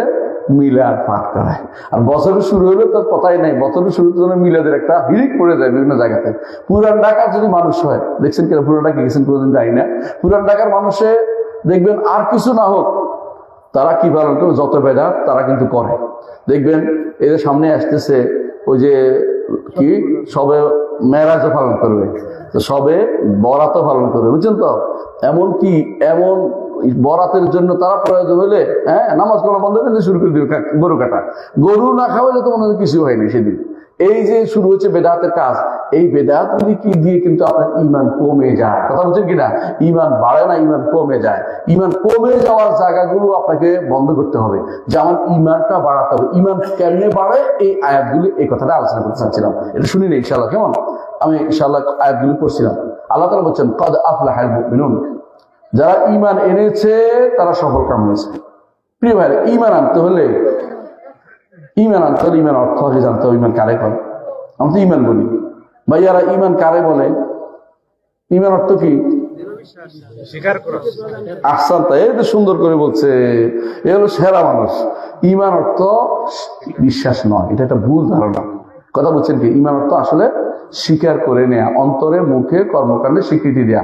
মিলাদ পাঠ করায়। আর বছরের শুরু হলে তো কথাই নাই, বছরের শুরুতে যেন মিলাদের একটা হিড়িক পড়ে যায় বিভিন্ন জায়গাতে। পুরান ঢাকার যদি মানুষ হয়, দেখছেন কিনা, পুরান ঢাকা গেছেন কোনোদিন, যাই না। পুরান ঢাকার মানুষে দেখবেন আর কিছু না হোক, তারা কি পালন করে, যত বেদাত তারা কিন্তু করে। দেখবেন এদের সামনে আসতেছে ওই যে কি, সবে মেরাজও পালন করবে, তো সবে বরাতও পালন করবে, বুঝছেন তো। এমনকি এমন বরাতের জন্য তারা প্রয়োজন হলে নামাজ পড়া বন্ধ করে শুরু করে দিবে গরু কাটা। গরু না খাওয়ালে তো মনে হয় কিছু হয়নি সেদিন। এই যে শুরু হচ্ছে বেদাতের কাজ, এই বেদাতগুলি কি দিয়ে কিন্তু আপনার ঈমান কমে যায়। কথা বলছেন কিনা? ঈমান বাড়ে না, ঈমান কমে যায়। ঈমান কমে যাওয়ার জায়গাগুলো আপনাকে বন্ধ করতে হবে, যেমন ঈমানটা বাড়াতে হবে। ঈমান কেমনে বাড়ে, এই আয়াতগুলি, এই কথাটা আলোচনা করতে চাচ্ছিলাম। এটা শুনি না ইনশাআল্লাহ, কেমন? আমি ইনশাআল্লাহ আয়াতগুলি পড়ছিলাম। আল্লাহ তাআলা বলছেন, কদ আফলাহাল মুমিনুন, যারা ঈমান এনেছে তারা সফল কাম হয়েছে। প্রিয় ভাই, ঈমান আনতে হলে ঈমান অর্থ আগে জানতে হবে। ঈমান কারে করে? আমি তো ঈমান বলি ভাইয়ারা, ঈমান কারে বলে? ঈমান অর্থ কি? আহসান, তাই এই তো সুন্দর করে বলছে, এ হলো সেরা মানুষ। ঈমান অর্থ বিশ্বাস নয়, এটা একটা ভুল ধারণা। কথা বলছেন কি? ঈমান অর্থ আসলে স্বীকার করে নেয়া, অন্তরে মুখে কর্মকাণ্ডে স্বীকৃতি দেয়া।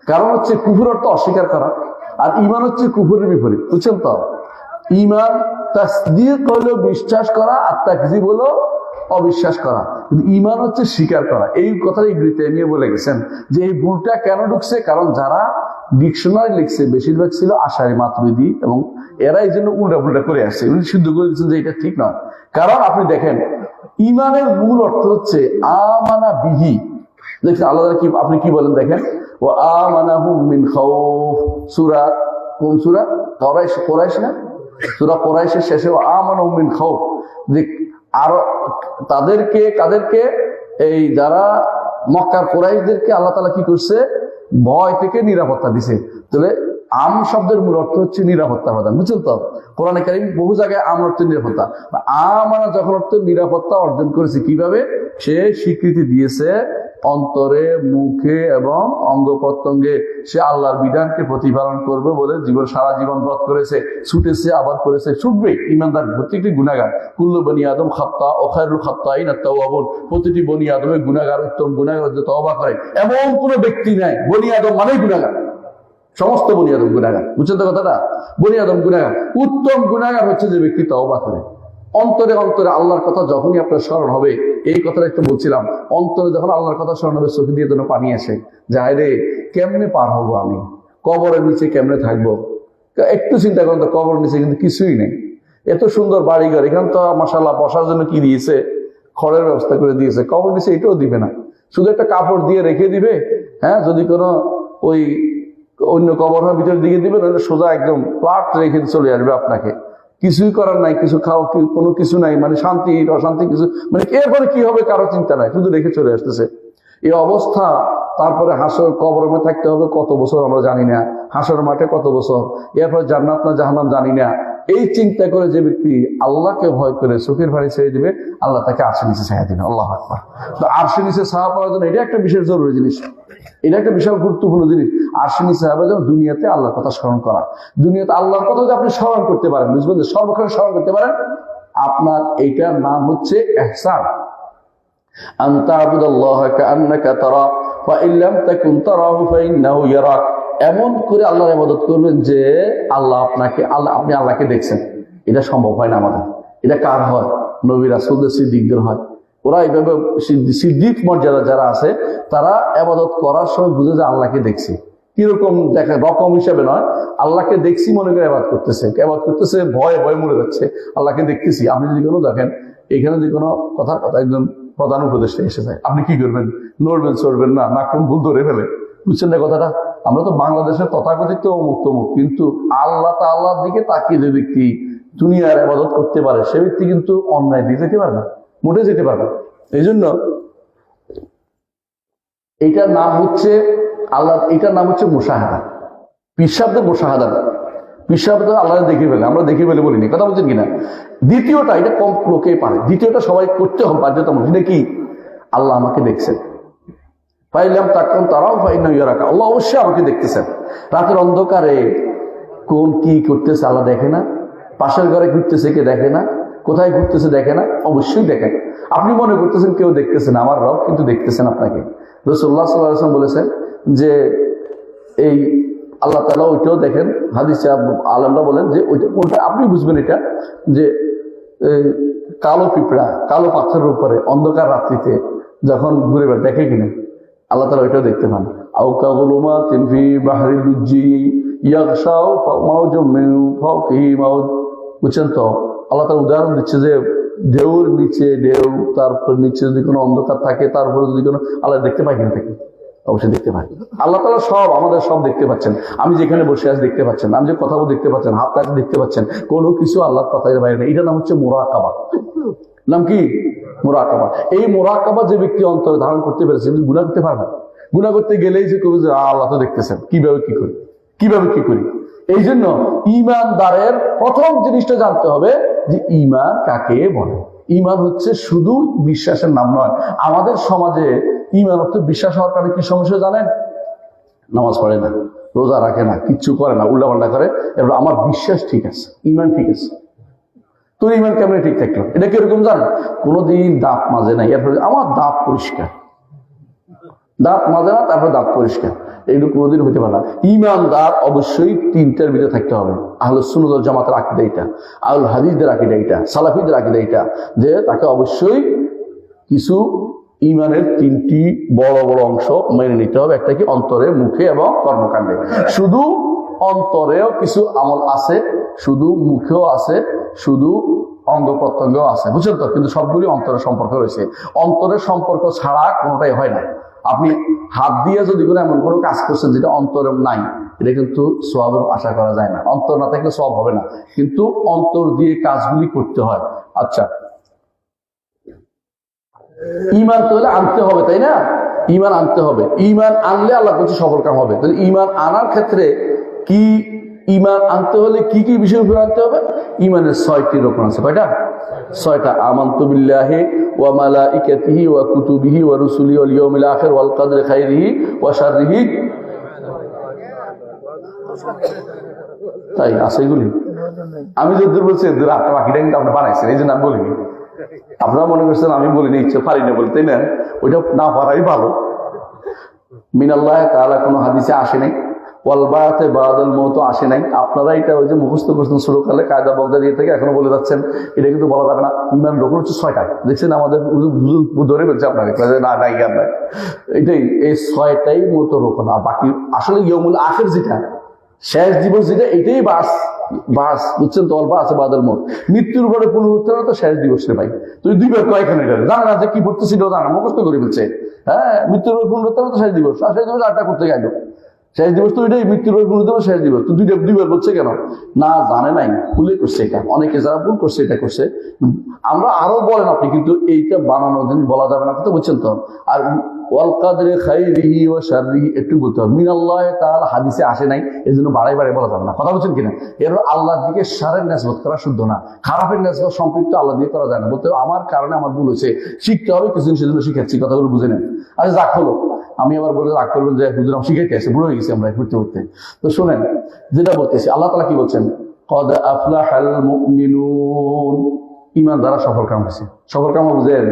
কারণ হচ্ছে কুফর অর্থ অস্বীকার করা, আর ঈমান হচ্ছে কুফরের বিপরীত, বুঝছেন তো। ঈমান তাসদীক হলো বিশ্বাস করা, আর তাকযীব হলো অবিশ্বাস করা। কিন্তু ঈমান হচ্ছে স্বীকার করা। এই কথাটা ইবনে তাইমিয়া বলে গেছেন যে এই ভুলটা কেন ঢুকছে, কারণ যারা ডিকশনারি লিখছে বেশিরভাগ ছিল আশারি মাতুরিদি, এবং এরা এই জন্য উল্টা পুল্টা করে আসছে। উনি সিদ্ধ করে দিচ্ছেন যে এটা ঠিক নয়। কারণ আপনি দেখেন, ঈমানের মূল অর্থ হচ্ছে আমানা বিহি। দেখছেন আল্লাহ কি, আপনি কি বলেন দেখেন, ও আমানাহুম মিন খাউফ। সূরা কোন সূরা? কোরাইশ না? সূরা কোরাইশের শেষে ও আমানাহুম মিন খাউফ। আরো তাদেরকে, কাদেরকে? এই যারা মক্কার কোরাইশদেরকে আল্লাহ তাআলা কি করছে, ভয় থেকে নিরাপত্তা দিছে। তাহলে আম শব্দের মূল অর্থ হচ্ছে নিরাপত্তা প্রদান, বুঝছেন তো। কোরআনে কারীম বহু জায়গায় আম অর্থ নিরাপত্তা। আমানা যখন অর্থ নিরাপত্তা অর্জন করেছে, কিভাবে? সে স্বীকৃতি দিয়েছে অন্তরে, মুখে এবং অঙ্গ প্রত্যঙ্গে সে আল্লাহর বিধানকে প্রতিপালন করবে বলে জীবন, সারা জীবন ব্রত করেছে, ছুটেছে, আবার করেছে, ছুটবে। ঈমানদার প্রত্যেকটি গুনাহগার। কুল্লু বনি আদম খাত্তা ও খায়রুল খাত্তাইন আত-তাওয়াবুন। প্রতিটি বনি আদমের গুনাহগার, উত্তম গুনাহগার যে তওবা করে এমন কোনো ব্যক্তি নাই। বনি আদম মানেই গুনাহগার, সমস্ত বনি আদম গুনাহগার, বুঝছেন তো কথাটা। বনি আদম গুনাহগার, উত্তম গুনাহগার হচ্ছে যে ব্যক্তি তওবা করে। অন্তরে অন্তরে আল্লাহর কথা যখনই আপনার স্মরণ হবে, এই কথাটা একটু বলছিলাম, অন্তরে যখন আল্লাহর কথা স্মরণ হবে, চোখে দিয়ে যেন পানি আসে, যায় রে কেমনে পার হবো আমি, কবরের নিচে কেমনে থাকবো। একটু চিন্তা করেন তো, কবরের নিচে কিন্তু কিছুই নেই। এত সুন্দর বাড়িঘর, এখানে তো মাশাআল্লাহ বসার জন্য কি দিয়েছে, খড়ের ব্যবস্থা করে দিয়েছে। কবর নিচে এটাও দিবে না, শুধু একটা কাপড় দিয়ে রেখে দিবে। যদি কোনো ওই অন্য কবরের ভিতরে দিকে দিবে, নাহলে সোজা একদম প্লাট রেখে চলে আসবে আপনাকে। কিছুই করার নাই, কিছু খাওয়া, কোনো কিছু নাই, মানে শান্তি অশান্তি কিছু, মানে এরপরে কি হবে কারো চিন্তা নাই, শুধু রেখে চলে আসতেছে। এই অবস্থা। তারপরে হাসর, কবরে থাকতে হবে কত বছর আমরা জানি না, হাসর মাঠে কত বছর, এরপরে জান্নাত না জাহান্নাম জানি না। এই চিন্তা করে যে ব্যক্তি আল্লাহকে ভয় করে চোখের ভাড়ি ছেড়ে দিবে, আল্লাহ তাকে আরশের নিচে ছায়া দিবে। আল্লাহু আকবার। তো আরশের নিচে ছায়া পাওয়ার জন্য এটা একটা বিশেষ জরুরি জিনিস, এটা একটা বিশাল গুরুত্বপূর্ণ জিনিস। আরশের নিচে ছায়া পাওয়ার জন্য দুনিয়াতে আল্লাহর কথা স্মরণ করা। দুনিয়াতে আল্লাহর কথা যদি আপনি স্মরণ করতে পারেন, বুঝবেন যে সর্বক্ষণ স্মরণ করতে পারেন, আপনার এইটার নাম হচ্ছে ইহসান। আনতা আবুদাল্লাহা কাআন্নাকা তারা ওয়া ইল্লাম তাকুন তারাহু ফাইন্নাহু ইয়ারাক। এমন করে আল্লাহর ইবাদত করবেন যে আল্লাহ আপনাকে, আপনি আল্লাহকে দেখছেন। এটা সম্ভব হয় না আমাদের। এটা কার হয়? নবী রাসূলদের, সিদ্দিকদের হয়। ওরা এইভাবে সিদ্দিক মর্যাদা যারা আছে তারা ইবাদত করার সময় বুঝে যে আল্লাহকে দেখছি, কিরকম দেখা রকম হিসাবে নয়, আল্লাহকে দেখছি মনে করে ইবাদত করতেছে, ভয়ে ভয়ে মরে যাচ্ছে, আল্লাহকে দেখতেছি। আপনি যদি কোনো দেখেন এখানে যদি কোনো কথা একজন প্রধান উপদেষ্টা এসে যায়, আপনি কি করবেন? নড়বেন চড়বেন না, না কোন ভুল ধরে ফেলে, বুঝছেন না কথাটা? আমরা তো বাংলাদেশের তথাকথিত অমুক তমুক, কিন্তু আল্লাহ তাআলার দিকে তাকিয়ে যে ব্যক্তি দুনিয়ার ইবাদত করতে পারে সে ব্যক্তি কিন্তু অন্যায় দিয়ে যেতে পারে না, মোটে যেতে পারে না। এই জন্য এইটার নাম হচ্ছে আল্লাহ, এটার নাম হচ্ছে মুশাহাদা। পিসাবদের মুশাহাদা না, পিসাবদ আল্লাহ দেখে ফেলে, আমরা দেখে ফেলে বলিনি, কথা বলছেন কিনা? দ্বিতীয়টা, এটা কম লোকেই পারে, দ্বিতীয়টা সবাই করতে হবে বাধ্যতামূলক। এটা কি? আল্লাহ আমাকে দেখছেন, পাইলাম তাকুন তারাও ফাইন্নাহু ইয়ারাকা, আল্লাহ অবশ্যই আমাকে দেখতেছেন। রাতের অন্ধকারে কোন কি করতেছে আল্লাহ দেখে না? পাশের ঘরে ঘুরতেছে কে দেখে না? কোথায় ঘুরতেছে দেখে না? অবশ্যই দেখেন। আপনি মনে করতেছেন কেউ দেখতেছেন, আমার রব কিন্তু দেখতেছেন আপনাকে। রাসূলুল্লাহ সাল্লাল্লাহু আলাইহি ওয়াসাল্লাম বলেছেন যে এই আল্লাহ তাআলা ওইটাও দেখেন। হাদিসে আলেমরা বলেন যে ওইটা আপনি বুঝবেন এটা, যে কালো পিঁপড়া কালো পাথরের উপরে অন্ধকার রাত্রিতে যখন ঘুরে বেড়ায় দেখে কিনা, আল্লাহ তাআলা ওইটাও দেখতে পান। আও কাগুলুমাতিন ফি বাহরিল লুজ্জি ইয়াগশাউ মাউজুম মিন ফাওকিহি মাউজ। বুঝছেন তো? আল্লাহ তাআলা উদাহরণ দিচ্ছে যে ঢেউর নিচে ঢেউ, তারপর নিচে যদি কোনো অন্ধকার থাকে, তারপরে যদি কোনো, আল্লাহ দেখতে পাই কিনা? থাকে, অবশ্যই দেখতে পাই। আল্লাহ তাআলা সব আমাদের সব দেখতে পাচ্ছেন। আমি যেখানে বসে আছি দেখতে পাচ্ছেন, আমি যে কথা বলে দেখতে পাচ্ছেন, হাত কাছে দেখতে পাচ্ছেন, কোনো কিছু আল্লাহর কথার বাইরে নেই। এটার নাম হচ্ছে মুরাকাবা। নাম কি? মুরাকাবা। এই মুরাকাবা যে ব্যক্তি অন্তরে ধারণ করতে পেরেছে, গুনাহ করতে পারবে। গুনাহ করতে গেলেই যে কবে যে আল্লাহ তো দেখতেছেন, কিভাবে কি করি। এই জন্য ঈমানদারের প্রথম জিনিসটা জানতে হবে যে ঈমান কাকে বলে। ঈমান হচ্ছে শুধু বিশ্বাসের নাম নয়। আমাদের সমাজে ঈমান অর্থ বিশ্বাস হওয়ার কারণে কি সমস্যা জানেন? নামাজ পড়ে না, রোজা রাখে না, কিচ্ছু করে না, উল্টাপাল্টা করে। এবার আমার বিশ্বাস ঠিক আছে, ঈমান ঠিক আছে। তোর ঈমান কেমন ঠিক থাকলো? এটা কিরকম জানেন? কোনোদিন দাঁত মাজে নাই, এরপরে আমার দাঁত পরিষ্কার, দাঁত মাজে না তারপরে দাঁত পরিষ্কার, এইগুলো কোনোদিন হইতে পারে না। ঈমানদার অবশ্যই তিনটার ভিতরে থাকতে হবে। আহলুস সুন্নাহ ওয়াল জামাতের আকীদা এটা, আহলুল হাদিসদের আকীদা এটা, সালাফিদের আকীদা এটা, যে তাকে অবশ্যই কিছু ঈমানের তিনটি বড় বড় অংশ মেনে নিতে হবে। একটা কি? অন্তরে, মুখে এবং কর্মকাণ্ডে। শুধু অন্তরেও কিছু আমল আছে, শুধু মুখেও আছে, শুধু অঙ্গ প্রত্যঙ্গ আছে, বুঝছেন তো? কিন্তু সবগুলি অন্তরের সম্পর্ক রয়েছে। অন্তরের সম্পর্ক ছাড়া কোনোটাই হয় না। আপনি হাত দিয়ে যদি কোনো এমন কোনো কাজ করছেন যেটা অন্তরে নাই, এটা কিন্তু সওয়াবের আশা করা যায় না। অন্তর না থাকলে সওয়াব হবে না, কিন্তু অন্তর দিয়ে কাজগুলি করতে হয়। আচ্ছা, ঈমান তো হলে আনতে হবে, তাই না? ঈমান আনতে হবে। ঈমান আনলে আল্লাহ কাছে সফল কাম হবে। তাহলে ঈমান আনার ক্ষেত্রে কি, ঈমান আনতে হলে কি কি বিষয়ের উপর আনতে হবে? ঈমানের 6টি রকম আছে। কয়টা? 6টা। আমানতু বিল্লাহি ওয়া মালাইকাতিহি ওয়া কুতুবিহি ওয়া রুসুলিহি ওয়াল ইয়াউমিল আখির ওয়াল কদরি খাইরিহি ওয়া শাররিহি। তাই আছে এগুলি? আমি যে দূর বলছি আপনার বাকিটা কিন্তু আপনি বানাইছেন, এই জন্য আমি বলিনি। আপনারা মনে করছেন আমি বলিনি, ইচ্ছে পারি না বলতে, না, ওইটা না পারাই ভালো। মিনাল্লাহ তাআলা কোনো হাদিসে আসে নাই, ওয়াল বায়াতে বাদাল মওত আসে নাই। আপনারা এটা ওই যে মুখস্থ করছেন শুরুকালে কায়দা বগদা দিয়ে থেকে এখনো বলে যাচ্ছেন, এটা কিন্তু বলা যাবে না। ঈমান রকম হচ্ছে 6টা। দেখছেন আমাদের ধরে বলছে আপনাকে না নাই জ্ঞান নাই, এটাই এই 6টাই মত রকম। আর বাকি আসলে ইয়াউমুল আখির যেটা, শেষ দিবস যেটা, এটাই বাস, বুঝছেন তো? অল্প আছে বাদল মত, মৃত্যুর পরে পুনরুত্থান তো শেষ দিবস রে ভাই। তুই 2বার কয়েকখানে জানা না যে কি পড়তেছিল, জানা মুখস্থ করে ফেলছে। হ্যাঁ, মৃত্যুর পরে পুনরুত্থান তো শেষ দিবস, আর শেষ দিবস 8টা করতে গেল। শেষ দিবস তো এটাই, মৃত্যুর পরে পুনরুত্থান শেষ দিবস। তো 2বার বলছে কেন? না জানে নাই, ভুলে করছে এটা। অনেকে যারা ভুল করছে এটা করছে। আমরা আরো বলেন আপনি, কিন্তু এইটা বানানোর দিন বলা যাবে না, কথা বুঝছেন তো? আর ওয়াল কদরি খাইরিহি ওয়া শাররিহি একটু বলতে হবে। মিনাল্লাহি তাআলা হাদিসে আসে নাই, এজন্য বাড়াই বলা যাবে না, কথা বুঝছেন কিনা? এর আল্লাহর দিকে শারের নিসবত করা শুদ্ধ না, খারাপের নিসবত সম্পৃক্ত আল্লাহ দিয়ে করা যায় না। বলতে আমার কারণে আমার ভুল হয়েছে, শিখতে হবে, কিছুদিন সেজন্য শিখাচ্ছি, কথাগুলো বুঝে নেন। আচ্ছা যাক হলো, আমি আবার বলে রাগ করবেন যে হুজুর আমি শিখাইতে আসে, বুড়ো হয়ে গেছি আমরা ঘুরতে ঘুরতে। তো শোনেন যেটা বলতেছি, আল্লাহ তাআলা কি বলছেন? কদ আফলাহাল মুমিনুন, ঈমানদাররা সফলকাম হয়েছে। সফলকাম বুঝেন?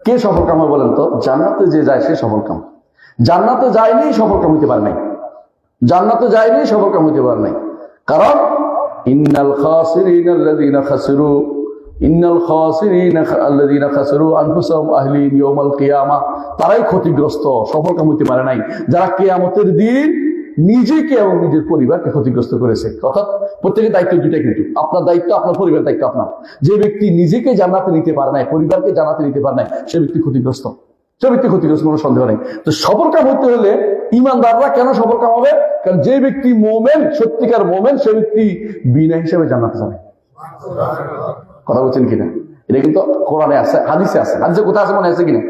কে সফলকাম বলেন তো? জান্নাতে যে যায় সে সফলকাম। জান্নাতে যায়নি সফলকাম হইতে পারে নাই, জান্নাতে যায়নি সফলকাম হইতে পারে নাই। কারণ ইন্নাল খাসিরিনা আল্লাযীনা খাসিরু ইন্নাল খাসিরিনা আল্লাযীনা খাসিরু আনফুসাহুম আহলিহিম ইয়াওমাল কিয়ামা, তারাই ক্ষতিগ্রস্ত, সফলকাম হতে পারে নাই যারা কিয়ামতের দিন নিজেকে এবং নিজের পরিবারকে ক্ষতিগ্রস্ত করেছে। অর্থাৎ প্রত্যেকের দায়িত্ব দুটাই, কিন্তু আপনার দায়িত্ব, আপনার পরিবারের দায়িত্ব আপনার। যে ব্যক্তি নিজেকে জান্নাতে নিতে পারে নাই, পরিবারকে জান্নাতে নিতে পারে নাই, সে ব্যক্তি ক্ষতিগ্রস্ত, সে ব্যক্তি ক্ষতিগ্রস্ত, কোনো সন্দেহ নেই। তো সফলকাম হতে হলে ইমানদাররা কেন সফলকাম হবে? কারণ যে ব্যক্তি মোমেন, সত্যিকার মোমেন, সে ব্যক্তি বিনা হিসেবে জান্নাতে যাবে। কথা বলছেন কিনা? এটা কিন্তু কোরআনে আছে, হাদিসে আছে। হাদিসে কোথায় আছে মনে আছে কিনা?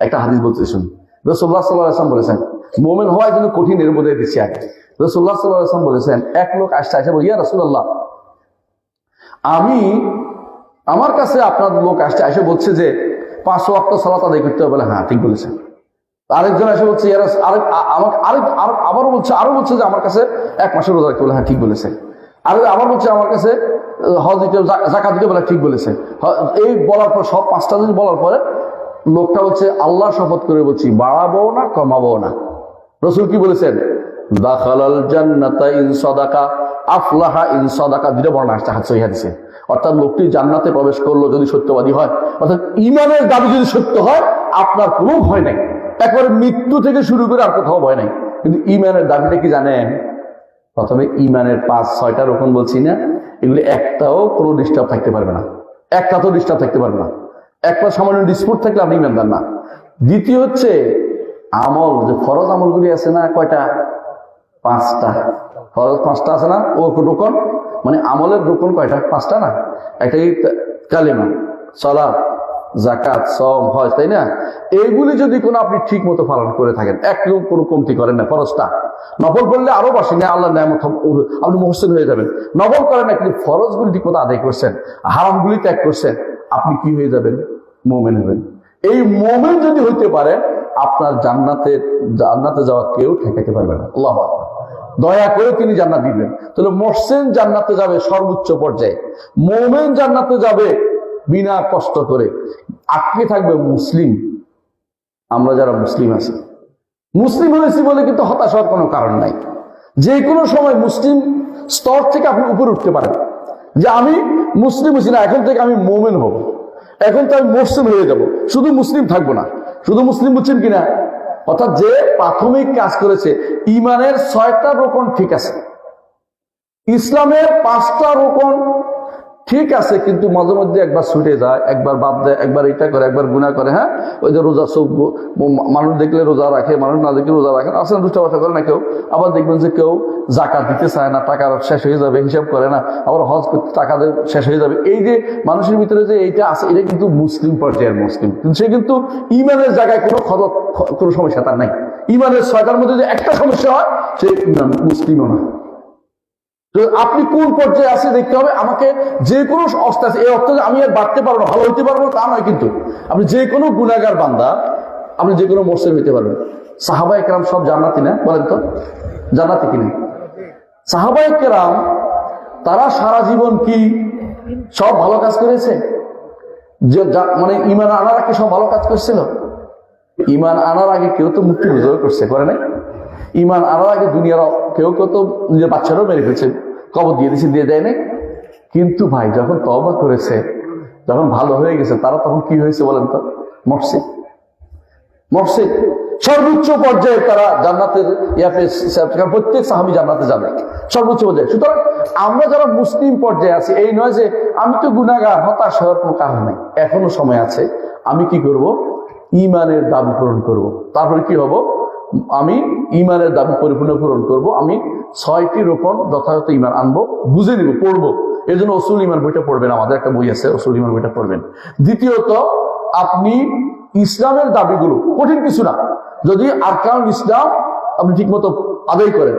একটা হাদিস বলতে শুনুন। রাসূলুল্লাহ সাল্লাল্লাহু আলাইহি ওয়াসাল্লাম বলেছেন, মোমেন হওয়ার জন্য কঠিন, এর মধ্যে দিচ্ছি আগে। রাসূলুল্লাহ সাল্লাল্লাহু আলাইহি ওয়াসাল্লাম বলেছেন, এক লোক আসছে বলে, ইয়া রাসূলুল্লাহ, আমার কাছে আপনার লোক আসছে, এসে বলছে যে 5 ওয়াক্ত সালাত আদায় করতে হবে। বলে হ্যাঁ, ঠিক বলেছেন। আরেকজন এসে বলছে, আরো বলছে যে আমার কাছে 1 মাসের রোজা রাখতে। বলে হ্যাঁ, ঠিক বলেছেন। আবার বলছে আমার কাছে হজ দিতে, যাকাত দিতে। বলে ঠিক বলেছে। এই বলার পর, সব 5টা জিনিস বলার পরে লোকটা হচ্ছে, আল্লাহ শপথ করে বলছি, বাড়াবো না কমাবো না। রাসূল কি বলেছেন? দাখালাল জান্নাতা ইন সাদাকা আফলাহা ইন সাদাকা। দুটো বর্ণনা আসছে সহিহ হাদিসে। অর্থাৎ লোকটি জান্নাতে প্রবেশ করলো যদি সত্যবাদী হয়, অর্থাৎ ইমানের দাবি যদি সত্য হয়, আপনার কোনো ভয় নাই, একবারে মৃত্যু থেকে শুরু করে আর কোথাও ভয় নাই। কিন্তু ইমানের দাবিটা কি জানেন? প্রথমে ইমানের 5-6টা রকম বলছি না, এগুলি একটাও কোনো ডিস্টার্ব থাকতে পারবে না, একটা তো ডিস্টার্ব থাকতে পারবে না। একটা সামান্য ডিসপুট থাকলে আপনি ইমানদার না। দ্বিতীয় হচ্ছে আমল, যে ফরজ আমলগুলি আছে না, কয়টা? 5টা। ফরজ 5টা আছে না, ও রোকন, মানে আমলের রোকন কয়টা? 5টা না? একটা কালিমা, সালাত, যাকাত, সওম, হজ, তাই না? এইগুলি যদি কোনো আপনি ঠিক মতো পালন করে থাকেন, একদম কোনো কমতি করেন না, ফরজটা নফল করলে আরো বাসি না, আল্লাহ নেয়ামত আপনি মুহসিন হয়ে যাবেন। নফল করেন না, কিন্তু ফরজগুলি ঠিক মতো আদায় করছেন, হারামগুলি ত্যাগ করছেন, আপনি কি হয়ে যাবেন? মুমিন হবেন। এই মুমিন যদি হইতে পারে, আপনার জান্নাতে যাওয়া কেউ ঠেকাতে পারবে না। আল্লাহু আকবার। দয়া করে তিনি জান্নাত দিবেন। তাহলে মুহসিন জান্নাতে যাবে সর্বোচ্চ পর্যায়ে, মুমিন জান্নাতে যাবে বিনা কষ্ট করে। আটকে থাকবে মুসলিম। আমরা যারা মুসলিম আছি, মুসলিম হয়েছি বলে কিন্তু হতাশ হওয়ার কোনো কারণ নাই। যে কোনো সময় মুসলিম স্তর থেকে আপনি উপরে উঠতে পারেন, যে আমি মুসলিম হয়েছি না, এখন থেকে আমি মুমিন হব, এখন তো আমি মুসলিম হয়ে যাব, শুধু মুসলিম থাকবো না। শুধু মুসলিম বুঝছেন কিনা? অর্থাৎ যে প্রাথমিক কাজ করেছে, ইমানের 6টা রোকন ঠিক আছে, ইসলামের 5টা রোকন ঠিক আছে, কিন্তু মাঝে মধ্যে একবার ছুটে যায়, একবার বাদ দেয়, একবার এটা করে, একবার গুনাহ করে। হ্যাঁ, ওই যে রোজা, সব মানুষ দেখলে রোজা রাখে, মানুষ না দেখলে রোজা রাখে, আসলে দুষ্টা বাসা করে না কেউ। আবার দেখবেন যে কেউ যাকাত দিতে চায় না, টাকা শেষ হয়ে যাবে, হিসাব করে না। আবার হজ করতে টাকা শেষ হয়ে যাবে। এই যে মানুষের ভিতরে যে এইটা আছে, এটা কিন্তু মুসলিম পর্যায়ের মুসলিম, কিন্তু সে কিন্তু ইমানের জায়গায় কোনো সমস্যা তার নাই। ইমানের 6টার মধ্যে যে একটা সমস্যা হয়, সে মুসলিমও না। তো আপনি কোন পর্যায়ে আছে দেখতে হবে। আমাকে যে কোনো অবস্থা আছে, এই অর্থে আমি আর বাড়তে পারবো না, ভালো হইতে পারবো না তা নয়, কিন্তু আপনি যে কোনো গুনাহগার বান্দা, আপনি যে কোনো মুহসিন হইতে পারবেন। সাহাবায়ে কেরাম সব জান্নাতি না? বলেন তো, জান্নাতি কিনা? সাহাবায়ে কেরাম তারা সারা জীবন কি সব ভালো কাজ করেছে? যে মানে ঈমান আনার আগে সব ভালো কাজ করছিল? ঈমান আনার আগে কেউ তো মুক্তি বুঝাও করছে, করে নাই? ঈমান আনার আগে দুনিয়ার কেউ তো নিজের বাচ্চারাও মেরে ফেলছে, কবর দিয়ে দিয়েছে, দিয়ে দেয় নাই। কিন্তু ভাই যখন তওবা করেছে, যখন ভালো হয়ে গেছে, তারা তখন কি হয়েছে বলেন তো? মরছে। সর্বোচ্চ পর্যায়ে তারা জান্নাতের প্রত্যেক সাহাবী জান্নাতে যাবে সর্বোচ্চ পর্যায়ে। সুতরাং আমরা যারা মুসলিম পর্যায়ে আছি, এই নয় যে আমি তো গুনাহগার, হতাশ হওয়ার কোনো কারণ নাই, এখনো সময় আছে। আমি কি করব? ঈমানের দাবি পূরণ করব। তারপরে কি হব? আমি ঈমানের দাবি পরিপূর্ণ পূরণ করব। আমি 6টি রোকন যথাযথ ঈমান আনবো, বুঝে নিব, পড়বো। এই জন্য উসুল ঈমান বইটা পড়বেন, আমাদের একটা বই আছে উসুল ঈমান বইটা পড়বেন। দ্বিতীয়ত, আপনি ইসলামের দাবিগুলো, কঠিন কিছু না, যদি আরকানুল ইসলাম আপনি ঠিক মতো আদায় করেন,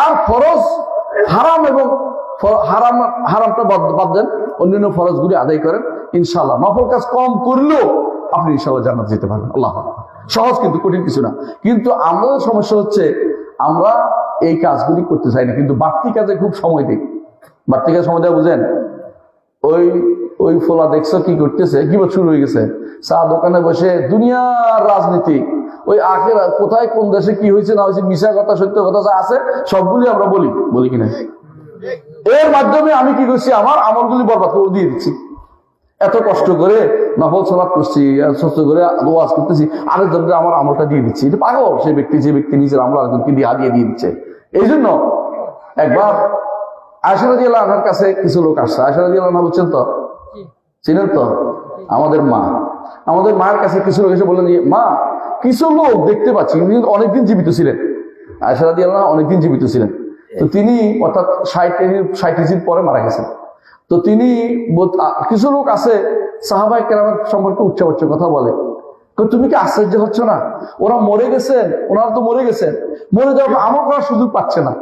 আর ফরজ হারাম এবং হারামটা বাদ দেন, অন্যান্য ফরজগুলি আদায় করেন, ইনশাআল্লাহ নফল কাজ কম করলেও আপনি ইনশাআল্লাহ জান্নাত যেতে পারবেন। আল্লাহ সহজ, কিন্তু কঠিন কিছু না। কিন্তু আমাদের সমস্যা হচ্ছে আমরা এই কাজগুলি করতে চাই না, কিন্তু বাড়তি কাজে খুব সময় দিই। বাড়তি কাজে সময় দেওয়া বুঝেন? ওই ফোলা দেখছো কি করতেছে, কি শুরু হয়ে গেছে, চা দোকানে বসে দুনিয়ার রাজনীতি, ওই আখের কোথায় কোন দেশে কি হয়েছে না হয়েছে, মিশা কথা সত্য কথা যা আছে সবগুলি আমরা বলি কিনা। এর মাধ্যমে আমি কি করছি? আমার আমলগুলি বরবাদ করে দিয়ে দিচ্ছি। এত কষ্ট করে নফল সালাত করছি, কষ্ট করে ওয়াজ করতেছি, আরেকজনকে আমার আমলটা দিয়ে দিচ্ছি। এটা পাগল যে ব্যক্তি নিজের আমল আরেকজনকে দিয়ে দিচ্ছে। এই জন্য একবার আয়েশা রাদিয়াল্লাহু আনহার কাছে কিছু লোক আসছে। আয়েশা রাদিয়াল্লাহু আনহা বুঝছেন তো, চিনেন তো, আমাদের মায়ের কাছে কিছু লোক এসে বললেন যে মা, কিছু লোক দেখতে পাচ্ছি অনেকদিন জীবিত ছিলেন। আয়েশা রাদিয়াল্লাহু আনহা অনেকদিন জীবিত ছিলেন। তো তিনি অর্থাৎ 60 পরে মারা গেছেন। তো তিনি কিছু লোক আছে সাহাবায়ে কেরামের সম্পর্কে উচ্চ কথা বলে, তুমি কি আশ্চর্য হচ্ছ না? ওনারা তো মরে গেছেন, মরে যাওয়ার আমল করার সুযোগ পাচ্ছে না।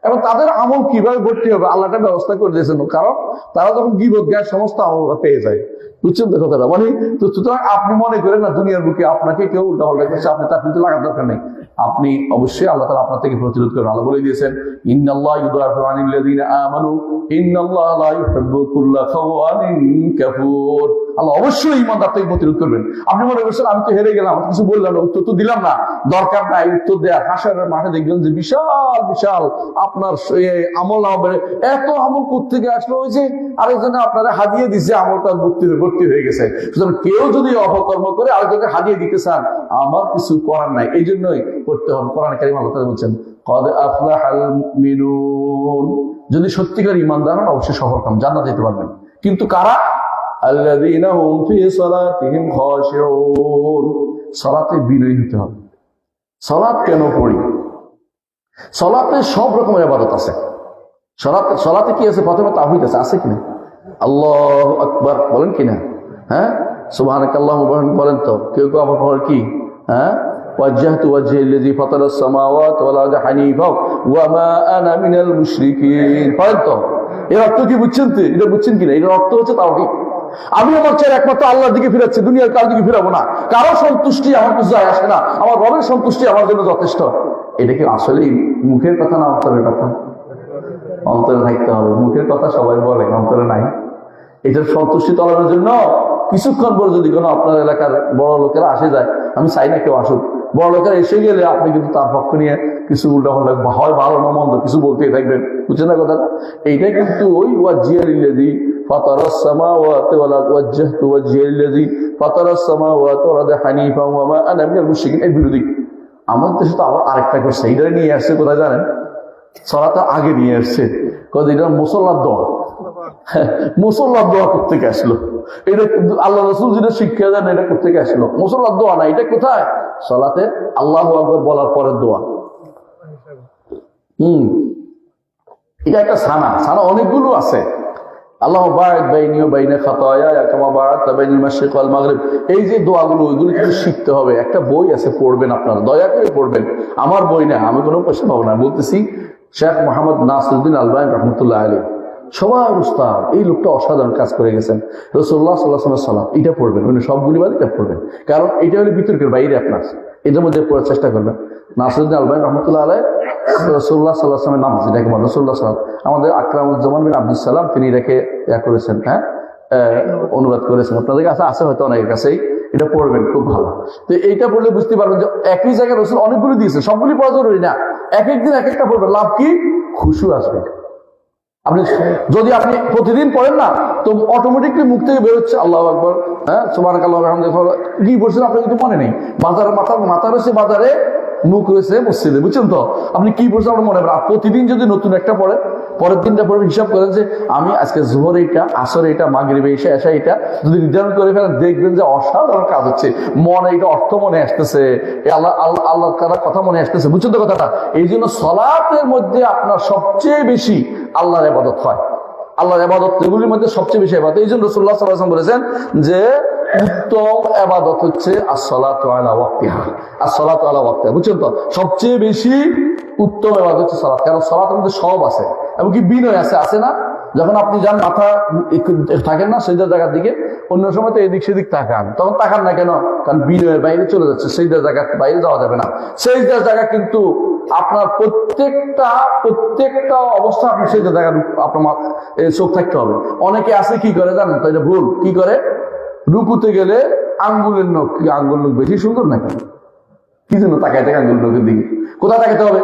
এবং তাদের আমল কিভাবে ভর্তি হবে আল্লাহটা ব্যবস্থা করে দিয়েছেন, কারণ তারা যখন গীবত গায় সমস্ত আমল পেয়ে যায়। বুঝছেন তো কথাটা? মানে তো সুতরাং আপনি মনে করেন না দুনিয়ার বুকে আপনাকে কেউ উল্টাপাল্টা করছে, আপনি তার কিন্তু লাগার দরকার নেই। আপনি অবশ্যই আল্লাহ তাআলা আপনার থেকে প্রতিরোধ করেন। আল্লাহ বলে দিয়েছেন, ইন্নাল্লাহা ইউদাফিউ আনিল্লাযিনা আমানু ইন্নাল্লাহা লা ইউহিব্বু কুল্লা খাওয়ানিন কাফুর। আল্লাহ অবশ্যই ঈমানদার থেকে প্রতিরোধ করবেন। আপনি মনে করছেন আমি তো হেরে গেলাম, কিছু বললাম না, উত্তর তো দিলাম না, দরকার নাই উত্তর দেওয়ার। হাসরের মাঠে দেখবেন যে বিশাল আপনার আমল হবে, এত আমল কোত্থেকে আসলো, ওই যে আরেকজনে আপনারা হাদিয়ে দিচ্ছে, আমলটা ভর্তি হয়ে গেছে। সুতরাং কেউ যদি অপকর্ম করে আরেকজনকে হাদিয়ে দিতে চান, আমার কিছু করার নাই, এই জন্যই করতে হবে। কোরআন কারীম আল্লাহ তাআলা বলছেন, ক্বাদ আফলাহাল মুমিনুন, যদি সত্যিকার ঈমানদার হন অবশ্যই সফলকাম, জান্নাত যেতে পারবেন। কিন্তু কারা? আল্লাযীনা হুম ফি সালাতিহিম খাশিউন, সালাতে বিনয়ী হতে হবে। সালাত কেন পড়ি? সালাতে সব রকমের ইবাদত আছে। সালাতে কি আছে? প্রথমে তাওহীদ আছে কিনা? আল্লাহু আকবার বলেন কিনা? হ্যাঁ, সুবহানাকাল্লাহু বলেন তো। কেউ আবার বলেন কি? হ্যাঁ, ওয়াজহাতু ওয়াজহি আল্লাযী ফাতারাস সামাওয়াতি ওয়াল আরদা হানিফা ওয়া মা আনা মিনাল মুশরিকিন। বলেন তো, এর অর্থ কি বুঝছেন তো? এটা বুঝছেন কিনা? এর অর্থ হচ্ছে তাওহীদ। আমি আমার চেয়ে একমাত্র আল্লাহর দিকে ফিরাচ্ছি, দুনিয়ার কার দিকে ফিরাবো না। কারো সন্তুষ্টি আমার কিছু যায় আসে না, আমার রবের সন্তুষ্টি আমার জন্য যথেষ্ট। এটা কি আসলেই মুখের কথা না অন্তরের কথা? অন্তরে থাকতে হবে। মুখের কথা সবাই বলে, অন্তরে নাই। এটার সন্তুষ্টি তলানোর জন্য কিছুক্ষণ পর যদি কোনো আপনার এলাকার বড় লোকেরা আসে যায়, আমি চাই না কেউ আসুক, বড় লোকেরা এসে গেলে আপনি কিন্তু তার পক্ষ নিয়ে কিছু উল্টাপাল্টা হয় ভালো না মন্দ কিছু বলতেই থাকবেন। বুঝছেন না কথাটা? এইটা কিন্তু ওই ওয়াজহিয়াল্লাযী ফাতারাস সামাওয়াতি ওয়াল আরদা ওয়াজহাতু ওয়াজহিয়াল্লাযী ফাতারাস সামাওয়াতি ওয়াল আরদা হানিফা ওয়া মা আনা মিনাল মুশরিকিন এর বিরোধী। আমাদের দেশে তো আবার আরেকটা করছে, এইটা নিয়ে আসছে কোথায় জানেন? সালাতের আগে নিয়ে আসছে, এটা মুসল্লার দোয়া। মুসল্লার দোয়া কোত্থেকে আসলো? এটা কিন্তু আল্লাহ রাসূল যেটা শিক্ষা দেন, এটা কোত্থেকে আসলো? মুসল্লার দোয়া না, এটা কোথায়? সালাতে আল্লাহু আকবার বলার পরের দোয়া। এটা একটা সানা অনেকগুলো আছে। আল্লাহ বা'দ বাইনি ওয়া বাইনা খাতায়া কামা বা'আতা বাইনাল মাশরিক ওয়াল মাগরিব, এই যে দোয়াগুলো, ওইগুলো কিন্তু শিখতে হবে। একটা বই আছে, পড়বেন আপনারা, দয়া করে পড়বেন। আমার বই না, আমি কোনো পয়সা পাবো না, বলতেছি শেখ মোহাম্মদ নাসিরউদ্দিন আলবানী রাহমাতুল্লাহ আলাইহি, সবার উস্তাদ। এই লোকটা অসাধারণ কাজ করে গেছেন। রাসূলুল্লাহ সাল্লাল্লাহু আলাইহি ওয়াসাল্লামের সালাত এটা পড়বেন, মানে সবগুলি বাদ এটা পড়বেন, কারণ এটা হলো বিতর্কের বাইরে। আপনার এটার মধ্যে পড়ার চেষ্টা করবেন। নাসিরউদ্দিন আলবানী রাহমাতুল্লাহ আলাইহি রাসূলুল্লাহ সাল্লাল্লাহু আলাইহি ওয়াসাল্লামের নাম, যেটাকে বলে রাসূলুল্লাহ সাল্লাল্লাহু আলাইহি ওয়াসাল্লাম, আমাদের আকরামুজ্জামান বিন আব্দুস সালাম তিনি এটাকে করেছেন, হ্যাঁ, অনুবাদ করেছেন। আপনাদের কাছে আছে হয়তো অনেকের কাছেই, এটা পড়বেন, খুব ভালো। তো এইটা পড়লে বুঝতে পারবেন যে একই জায়গায় রাসূল অনেকগুলো দিয়েছে, সবগুলি পড়া জরুরি না। এক একদিন এক একটা পড়বেন, লাভ কি? খুশু আসবে। আপনি যদি আপনি প্রতিদিন পড়েন না, তো অটোমেটিকলি মুখ থেকে বেরোচ্ছে আল্লাহু আকবার, হ্যাঁ, সুবহানাল্লাহি ওয়া বিহামদিহি, কি বলছেন আপনার কিন্তু মনে নেই। বাজারে মাথা রয়েছে বাজারে, মুখ রয়েছে মসজিদে, বুঝছেন তো? আপনি কি বলছেন আপনার মনে হয়। প্রতিদিন যদি নতুন একটা পড়ে, পরের দিনটা পড়বে, হিসাব করেন যে আমি আজকে জোহর এইটা, আসর এইটা, মাগরিবে এশা এইটা যদি নির্ধারণ করে ফেলেন, দেখবেন যে অসাধারণ কাজ হচ্ছে। মনে এইটা অর্থ মনে আসতেছে, আল্লাহ তাআলার কথা মনে আসতেছে, বুঝছেন তো কথাটা? এই জন্য সালাতের মধ্যে আপনার সবচেয়ে বেশি আল্লাহর ইবাদত হয়। আল্লাহর ইবাদত এগুলির মধ্যে সবচেয়ে বেশি ইবাদত। এই জন্য রাসূলুল্লাহ সাল্লাল্লাহু আলাইহি ওয়াসাল্লাম বলেছেন যে উত্তম ইবাদত হচ্ছে as-salatu ala waqtiha, as-salatu ala waqtiha, বুঝছেন তো? সবচেয়ে বেশি উত্তম ইবাদত হচ্ছে সালাত, কারণ সালাতের মধ্যে সব আছে, এমনকি বিনয় আছে না? যখন আপনি যান মাথা থাকেন না সেজদার জায়গার দিকে, অন্য সময় তো এদিক সেদিক তাকান, তখন তাকান না কেন? কারণ বিনয়ের বাইরে চলে যাচ্ছে, সেজদার জায়গার বাইরে যাওয়া যাবে না। সেজদার জায়গা কিন্তু আপনার প্রত্যেকটা অবস্থা আপনি সেজদার জায়গা আপনার চোখ থাকতে হবে। অনেকে আছে কি করে জানেন তো? এটা ভুল। কি করে? রুকুতে গেলে আঙ্গুলের নখ, আঙ্গুল নখ বেশি সুন্দর না কেন? কি জন্য তাকায় থাকে আঙ্গুল নখের দিকে? কোথায় তাকাতে হবে?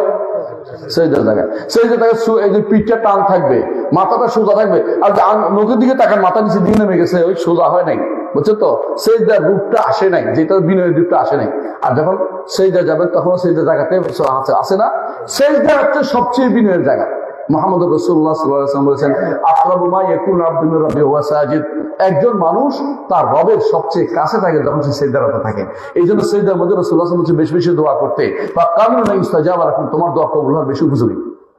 সেজদার জায়গায়। সেজদার জায়গায় এই যে পিঠটা টান থাকবে, মাথাটা সোজা থাকবে। আর নদীর দিকে তাকান, মাথা নিচে দিকে নেমে গেছে, ওই সোজা হয় নাই, বুঝছো তো? সেজদার রূপটা আসে নাই, যেটা বিনয়ের রূপটা আসে নাই। আর যখন সেজদা যাবেন তখন সেজদার জায়গাতে আসে না। সেজদা হচ্ছে সবচেয়ে বিনয়ের জায়গা। মুহাম্মদ রাসূলুল্লাহ সাল্লাল্লাহু আলাইহি ওয়াসাল্লাম বলেছেন, আকরাবু মা ইয়াকুনু আবদু মির রাব্বিহি ওয়া সাজিদ। একজন মানুষ তার রবের সবচেয়ে কাছে থাকে যখন সে সিজদারত থাকে। এই জন্য সিজদার মধ্যে রাসূলুল্লাহ সাল্লাল্লাহু আলাইহি ওয়াসাল্লাম বেশি বেশি দোয়া করতে, বা কামিলুন ইস্তাজাবা লাকুম, তোমার দোয়া কবুল হওয়ার বেশি উপযোগী।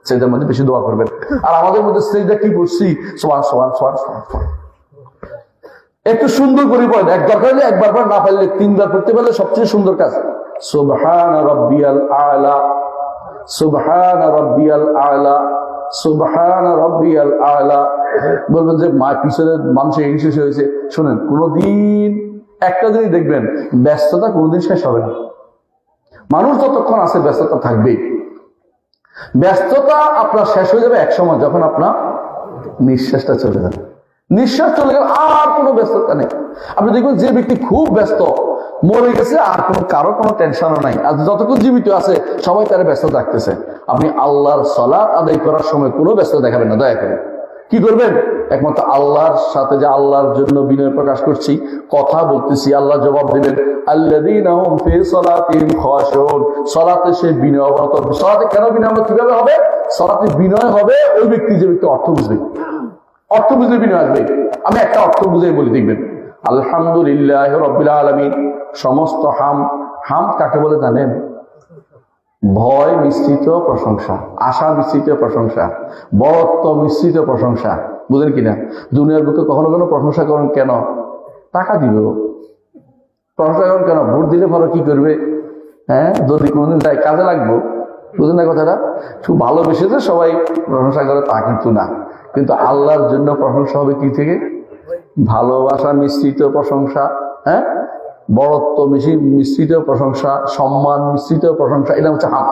সিজদার মধ্যে বেশি দোয়া করবেন। আর আমাদের মধ্যে সিজদা কি করছি, সুবহান সুবহান সুবহান সুবহান। একটু সুন্দর করে পড়েন, একবার পড়লে একবার পড়, না পারলে তিনবার পড়তে পারলে সবচেয়ে সুন্দর কাজ। সুবহানা রাব্বিয়াল আ'লা, সুবহানা রাব্বিয়াল আ'লা, সুবহানা রাব্বিয়াল আ'লা। বলবেন যে পিছনে মানুষের এই শেষ হয়েছে। শোনেন, কোনদিন একটা জিনিস দেখবেন, ব্যস্ততা কোনদিন শেষ হবে না। মানুষ যতক্ষণ আছে ব্যস্ততা থাকবেই। ব্যস্ততা আপনার শেষ হয়ে যাবে এক সময়, যখন আপনার নিঃশ্বাসটা চলে যাবে। নিঃশ্বাস চলে গেলে আর কোনো ব্যস্ততা নেই। আপনি দেখবেন যে ব্যক্তি খুব ব্যস্ত, মরে গেছে, আর কারো কোনো টেনশনও নাই। আর যতক্ষণ জীবিত আছে সবাই তারা ব্যস্ত থাকতেছে। আপনি আল্লাহর সালাত আদায় করার সময় কোনো ব্যস্ত দেখাবেন না, দয়া করে। কি করবেন? একমাত্র আল্লাহর সাথে, যে আল্লাহর জন্য বিনয় প্রকাশ করছি, কথা বলতেছি, আল্লাহ জবাব দিবেন। আল্লাযীনা হুম ফী সালাতিহিম খাশিউন। সালাতে সে বিনয় অবনত। সালাতে কেন বিনয় কিভাবে হবে? সালাতে বিনয় হবে ওই ব্যক্তি যে ব্যক্তি অর্থ বুঝবে। অর্থ বুঝলে বিনয় আসবে। আমি একটা অর্থ বুঝে বলি, দেখবেন। আলহামদুলিল্লাহ রাব্বিল আলামিন, সমস্ত হাম কাকে বলে জানেন? ভয় মিশ্রিত প্রশংসা, আশা মিশ্রিত প্রশংসা, বরত্ব মিশ্রিত প্রশংসা। বুঝলেন কিনা? দুনিয়ার বুকে কখনো কোনো প্রশংসা করেন কেন? টাকা দিবে। প্রশংসা করেন কেন? ভোট দিলে পরে কি করবে? হ্যাঁ, যদি কোনোদিন যাই কাজে লাগবো। বুঝলেন না কথাটা? খুব ভালোবেসে যে সবাই প্রশংসা করে তা কিন্তু না। কিন্তু আল্লাহর জন্য প্রশংসা হবে কি থেকে? ভালোবাসা মিশ্রিত প্রশংসা, হ্যাঁ, বড়ত্ব মিশ্রিত প্রশংসা, সম্মান মিশ্রিত প্রশংসা। এটা হচ্ছে হাম।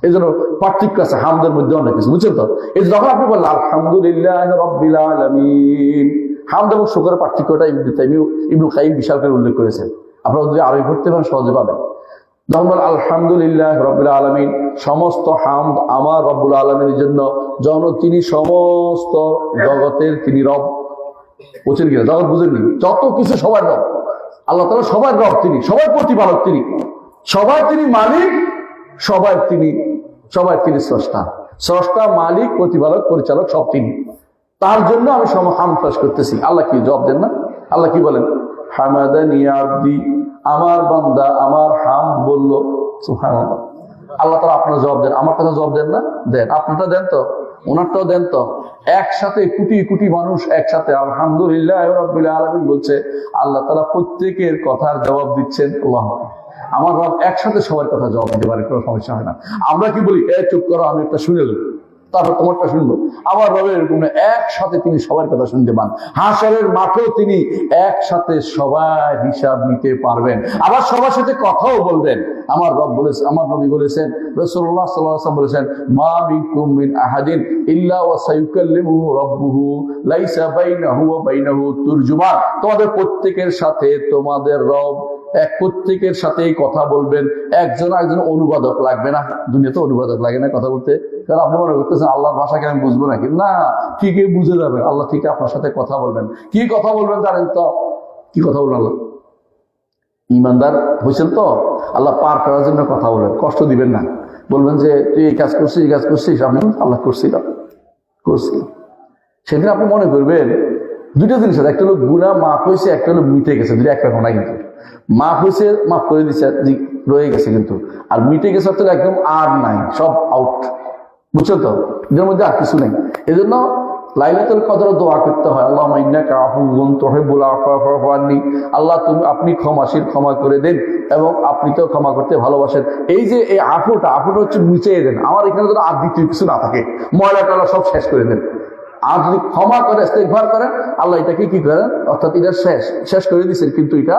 এই জন্য পার্থক্য আছে হামদের মধ্যে অনেক কিছু, বুঝছেন তো? এই যখন আপনি বললেন আলহামদুলিল্লাহ রাব্বিল আলামিন, হামদ এবং শুকরের পার্থক্যটা ইবনুল কাইয়িম বিশাল করে উল্লেখ করেছেন। আপনারা যদি আরবি পড়তে পারেন সহজে পাবেন। যখন বলেন আলহামদুলিল্লাহ রাব্বিল আলামিন, সমস্ত হামদ আমার রব্বুল আলামিনের জন্য, তিনি সমস্ত জগতের তিনি রব। বুঝছেন কিনা? জগৎ বুঝেননি, যত কিছু সবার রব। আল্লাহ তাআলা সবার রব, তিনি সবার প্রতিপালক, তিনি সবার তিনি মালিক, সবার তিনি স্রষ্টা, মালিক, প্রতিপালক, পরিচালক, সব তিনি। তার জন্য আমি হাম পেশ করতেছি। আল্লাহ কি জবাব দেন না? আল্লাহ কি বলেন? হামাদানি আবদি, আমার বান্দা আমার হাম বলল। সুবহানাল্লাহ। আল্লাহ তাআলা আপনার জবাব দেন, আমার কথা জবাব দেন না? দেন। আপনারটা দেন তো, ওনারটাও দেন তো। একসাথে কোটি কোটি মানুষ একসাথে আলহামদুলিল্লাহ রাব্বিল আলামিন বলছে। আল্লাহ তাআলা প্রত্যেকের কথার জবাব দিচ্ছেন। আল্লাহ, আমার রব একসাথে সবার কথা জবাব দিতে পারে, কোনো সমস্যা হয় না। আমরা কি বলি? চুপ করো, আমি একটা শুনে নেব, তারপর তোমারটা শুনবো। আমার রবের এরকম একসাথে তিনি সবার কথা শুনতে পান। হাসরের মাঠেও তিনি একসাথে সবার হিসাব নিতে পারবেন, আবার সবার সাথে কথাও বলবেন। আমার রব বলেছেন, আমার নবী বলেছেন, রাসূলুল্লাহ সাল্লাল্লাহু আলাইহি ওয়াসাল্লাম বলেছেন, মা মিনকুম মিন আহাদিন ইল্লা ওয়া সায়ুকাল্লিমুহু রাব্বুহু লাইসা বাইনাহু ওয়া বাইনাহু তুরজুমান। তোমাদের প্রত্যেকের সাথে তোমাদের রব প্রত্যেকের সাথেই কথা বলবেন। একজন অনুবাদক লাগবে না। দুনিয়াতে অনুবাদক লাগে না কথা বলতে। কারণ আপনি মনে করতেছেন আল্লাহর ভাষাকে আমি বুঝবো নাকি? না, ঠিকই বুঝে যাবেন। আল্লাহ ঠিক আপনার সাথে কথা বলবেন। কি কথা বলবেন জানেন তো? কি কথা বলবেন? আল্লাহ ইমানদার হয়েছেন তো, আল্লাহ পার করার জন্য কথা বলবেন, কষ্ট দিবেন না। বলবেন যে তুই এই কাজ করছিস, এই কাজ করছিস। আপনি আল্লাহ করছি। সেদিন আপনি মনে করবেন দুইটা জিনিস আছে, একটা হলো গুনাহ মাফ হয়েছে, একটা হলো মিটে গেছে। দুইটা একটা ঘটনা, কিন্তু মাফ হয়েছে, মাফ করে দিচ্ছে, রয়ে গেছে কিন্তু। আর মিটে গেছে অর্থাৎ একদম আর নাই, সব আউট। বুঝছো তো? এদের মধ্যে আর কিছু নেই। এই জন্য লাইলাতুল কদরে দোয়া করতে হয়, আল্লাহুম্মা ইন্নাকা আফুউন তুহিব্বুল আফওয়া ফা'ফু আন্নী। আল্লাহ আপনি ক্ষমাশীল, ক্ষমা করে দেন, এবং আপনি তো ক্ষমা করতে ভালোবাসেন। এই যে এই আফুটা হচ্ছে মুছিয়ে দেন। আমার এখানে যেন আর দ্বিতীয় কিছু না থাকে, ময়লা টয়লা সব শেষ করে দেন। আর যদি ক্ষমা করে ইস্তেগফার করেন, আল্লাহ এটাকে কি করেন? অর্থাৎ এটা শেষ করে দিচ্ছেন, কিন্তু এটা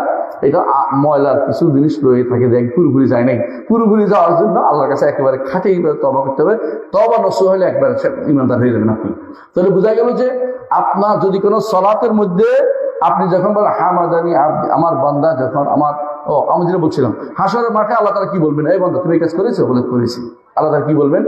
ময়লার কিছু জিনিস রয়ে থাকে, দেখ পুরোপুরি যায় নাই। পুরোপুরি যাওয়ার জন্য আল্লাহর কাছে একেবারে খাঁটি তওবা করতে হবে। তওবা নসুহ হলে একবার ইমানদার হয়ে যাবেন আপনি। তাহলে বোঝা গেল যে আপনার যদি কোনো সালাতের মধ্যে আপনি যখন বলেন হামাদানি আবদি, আমার বান্দা যখন আমি যেটা বলছিলাম, হাসরের মাঠে আল্লাহ তাআলা কি বলবেন? এই বান্দা তুমি এই কাজ করেছো? বলে করেছি। আল্লাহ তাআলা কি বলবেন?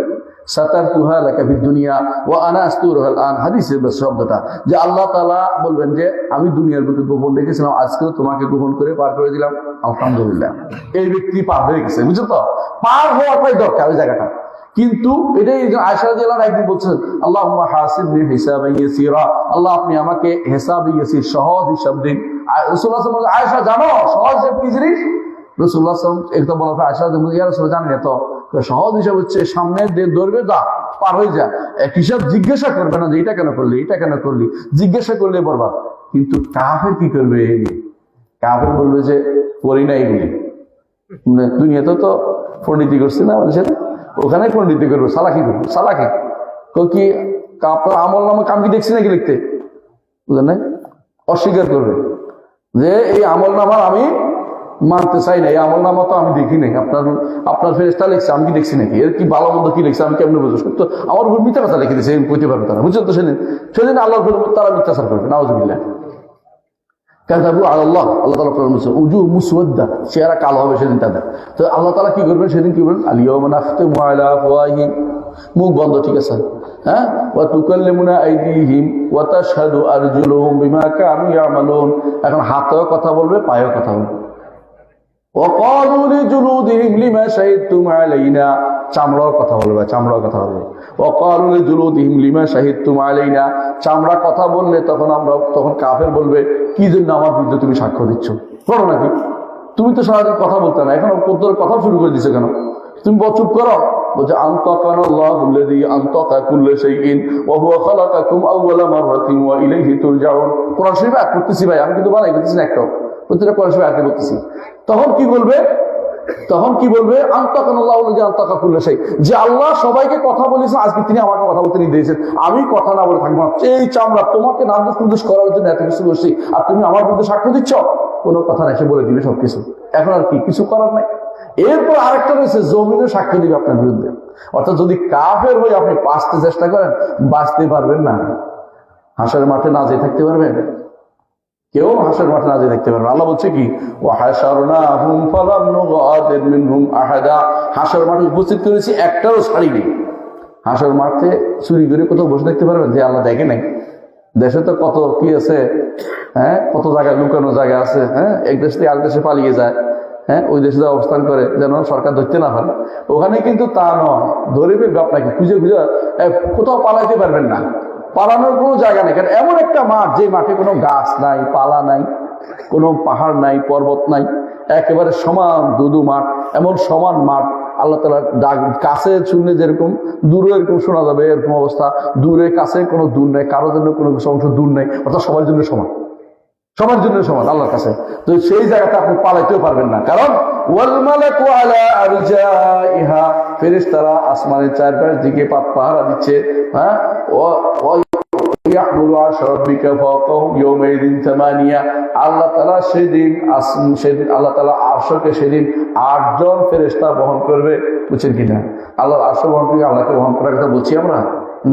সাতারতুহা লাকা ফিদ দুনিয়া ওয়া আনা আস্তুরুহা আন, হাদিসের শব্দটা, যে আল্লাহ তাআলা বলবেন যে আমি দুনিয়ার বুকে গোপন রেখেছিলাম, আজকে তোমাকে গোপন করে পার করে দিলাম, আলহামদুলিল্লাহ। এই ব্যক্তি পার হয়ে গেছে, বুঝছো তো? পার হওয়াটাই দরকার ওই জায়গাটা। কিন্তু এটাই আয়েশা রাদিয়াল্লাহু আনহা একদিন বলছেন, আল্লাহুম্মা হাসিবনি হিসাবান ইয়াসীরা, আল্লাহ আপনি আমাকে হিসাবে ইয়াসীর, সহজ হিসাব দিন। রাসূলুল্লাহ সাল্লাল্লাহু আলাইহি ওয়াসাল্লাম, আয়েশা জানো সহজ হিসাব কি জিনিস? রাসূলুল্লাহ সাল্লাল্লাহু আলাইহি ওয়াসাল্লাম একদম বলা, আয়েশা ইয়া রাসূলুল্লাহ জানেন তো? সহজ হিসাব হচ্ছে সামনে ধরবে, যা পার হয়ে যা, এক হিসাব জিজ্ঞাসা করবে না যে এটা কেন করলি, এটা কেন করলি, জিজ্ঞাসা করলে বরবাদ। কিন্তু কাফের কি করবে? কাফের বলবে যে করি না এগুলি, দুনিয়াতে তো পণ্ডিতি করছি না মানুষের, ওখানে পণ্ডিতি করবো, সালাকি করবো, সালাকি কি আপনার আমল নামক আমি কি দেখছি নাকি লিখতে, বুঝলেন না? অস্বীকার করবে যে এই আমল নামা আমি মানতে চাই না, এই আমল নামা তো আমি দেখি নাই, আপনার ফেরেশতা লিখছে, আমি কি দেখছি নাকি, এর কি ভালো মন্দ কি লিখছে আমি কেমন বুঝবো? তো আমার উপর মিথ্যা কথা লিখে দিয়েছে, কইতে পারবে তারা, বুঝছেন তো? সেদিন আল্লাহর তারা মিথ্যাচার করবে, নাউযুবিল্লাহ। কাযাবু আলাল্লাহ, আল্লাহ তাআলা কোরআন বলেছেন উজু মুসওয়াদ্দা, চেহারা কালো হবে সেদিন তাদের। তো আল্লাহ তাআলা কি করবেন সেদিন? কি বলেন? আল ইয়াওমা নাখতিমু আলা আফওয়াহিহিম, মুখ বন্ধ, ঠিক আছে, হ্যাঁ, ওয়া তুকাল্লিমুনা আইদিহিম ওয়া তাশহাদু আরজুলুহুম বিমা কানু ইয়ামালুন, এখন হাতেও কথা বলবে, পায়েও কথা বলবে। ওয়া ক্বালু লিজুলুদিহিম লিমা শাহিদতুম আলাইনা, চামড়াও কথা বলবে, চামড়াও কথা বলবে। ওয়া ক্বালু লিজুলুদিহিম লিমা শাহিদতুম আলাইনা, চামড়া কথা বললে তখন কাফের বলবে কি জন্য আমার বিরুদ্ধে তুমি সাক্ষ্য দিচ্ছ, করো নাকি? তুমি তো সারাদিন কথা বলতে না, এখন তোর কথা শুরু করে দিছো কেন? তুমি চুপ করো। বলছে আনতাকানাল্লাহুল্লাযী আনতাকা কুল্লা শাইইন ওয়া হুয়া খালাকাকুম আউওয়ালা মাররাতিন ওয়া ইলাইহি তুরজাউন। কোরআন শরীফ আয়াত করতেছি ভাই, আমি কিন্তু বানাই করতেছি না, একটাও প্রত্যেকটা কোরআন শরীফ আয়াত করতেছি। তখন কি বলবে? আনতাকানাল্লাহুল্লাযী আনতাকা কুল্লা শাই, যে আল্লাহ সবাইকে কথা বলেছেন, আজকে তিনি আমাকে কথা বলতে নির্দেশ, আমি কথা না বলে থাকবো না। এই চামড়া, তোমাকে নার্ভাস প্রদোষ করার জন্য এত কিছু করছি, আর তুমি আমার বিরুদ্ধে সাক্ষ্য দিচ্ছ? কোনো কথা নাই, সে বলে দিবে সবকিছু, এখন আর কি কিছু করার নাই। এরপর আরেকটা রয়েছে, জমিনে সাক্ষ্য দিবে আপনার বিরুদ্ধে। অর্থাৎ যদি কাফের হয়ে আপনি বাঁচতে চেষ্টা করেন, বাঁচতে পারবেন না। হাসরের মাঠে না যেয়ে থাকতে পারবেন? কেউ হাসরের মাঠে না যেয়ে থাকতে পারবেন। আল্লাহ বলছে কি, ওয়া হাশারনাহুম ফালাম নুগাদির মিনহুম আহাদা, হাসরের মাঠে উপস্থিত করেছি, একটাও ছাড়িনি। হাসরের মাঠে চুরি করে কোথাও বসে থাকতে পারবেন যে আল্লাহ দেখে নাই? দেশে তো কত কি আছে, হ্যাঁ, কত জায়গায় লুকানো জায়গা আছে, হ্যাঁ, এক দেশ থেকে আরেক দেশে পালিয়ে যায়, হ্যাঁ, ওই দেশে অবস্থান করে যেন সরকার ধরতে না পারে। ওখানে কিন্তু তা নয়, ধরে ফেলবে আপনাকে, খুঁজে কোথাও পালাইতে পারবেন না, পালানোর কোনো জায়গা নেই। কারণ এমন একটা মাঠ, যে মাঠে কোনো গাছ নাই, পালা নাই, কোনো পাহাড় নাই, পর্বত নাই, একেবারে সমান দুদু মাঠ, এমন সমান মাঠ আল্লাহ তাআলা কাছে শুনলে যেরকম দূরে এরকম শোনা যাবে, এরকম অবস্থা। দূরে কাছে কোনো দূর নাই, কারোর জন্য কোনো অংশ দূর নাই, অর্থাৎ সবার জন্য সমান, সবার জন্য সমান আল্লাহর কাছে। তো সেই জায়গাটা আপনি পালাইতেও পারবেন না, কারণ ওয়াল মালাকু আলা আরজাইহা, ফেরেশতারা আসমানের চারপাশ দিকে পাহারা দিচ্ছে, হ্যাঁ, আল্লাহ তাআলা সেদিন আল্লাহ তাআলা আরশকে সেদিন 8 জন ফেরেশতা বহন করবে, বুঝছেন কিনা? আল্লাহর আরশ বহন করে আল্লাহকে বহন করার কথা বলছি আমরা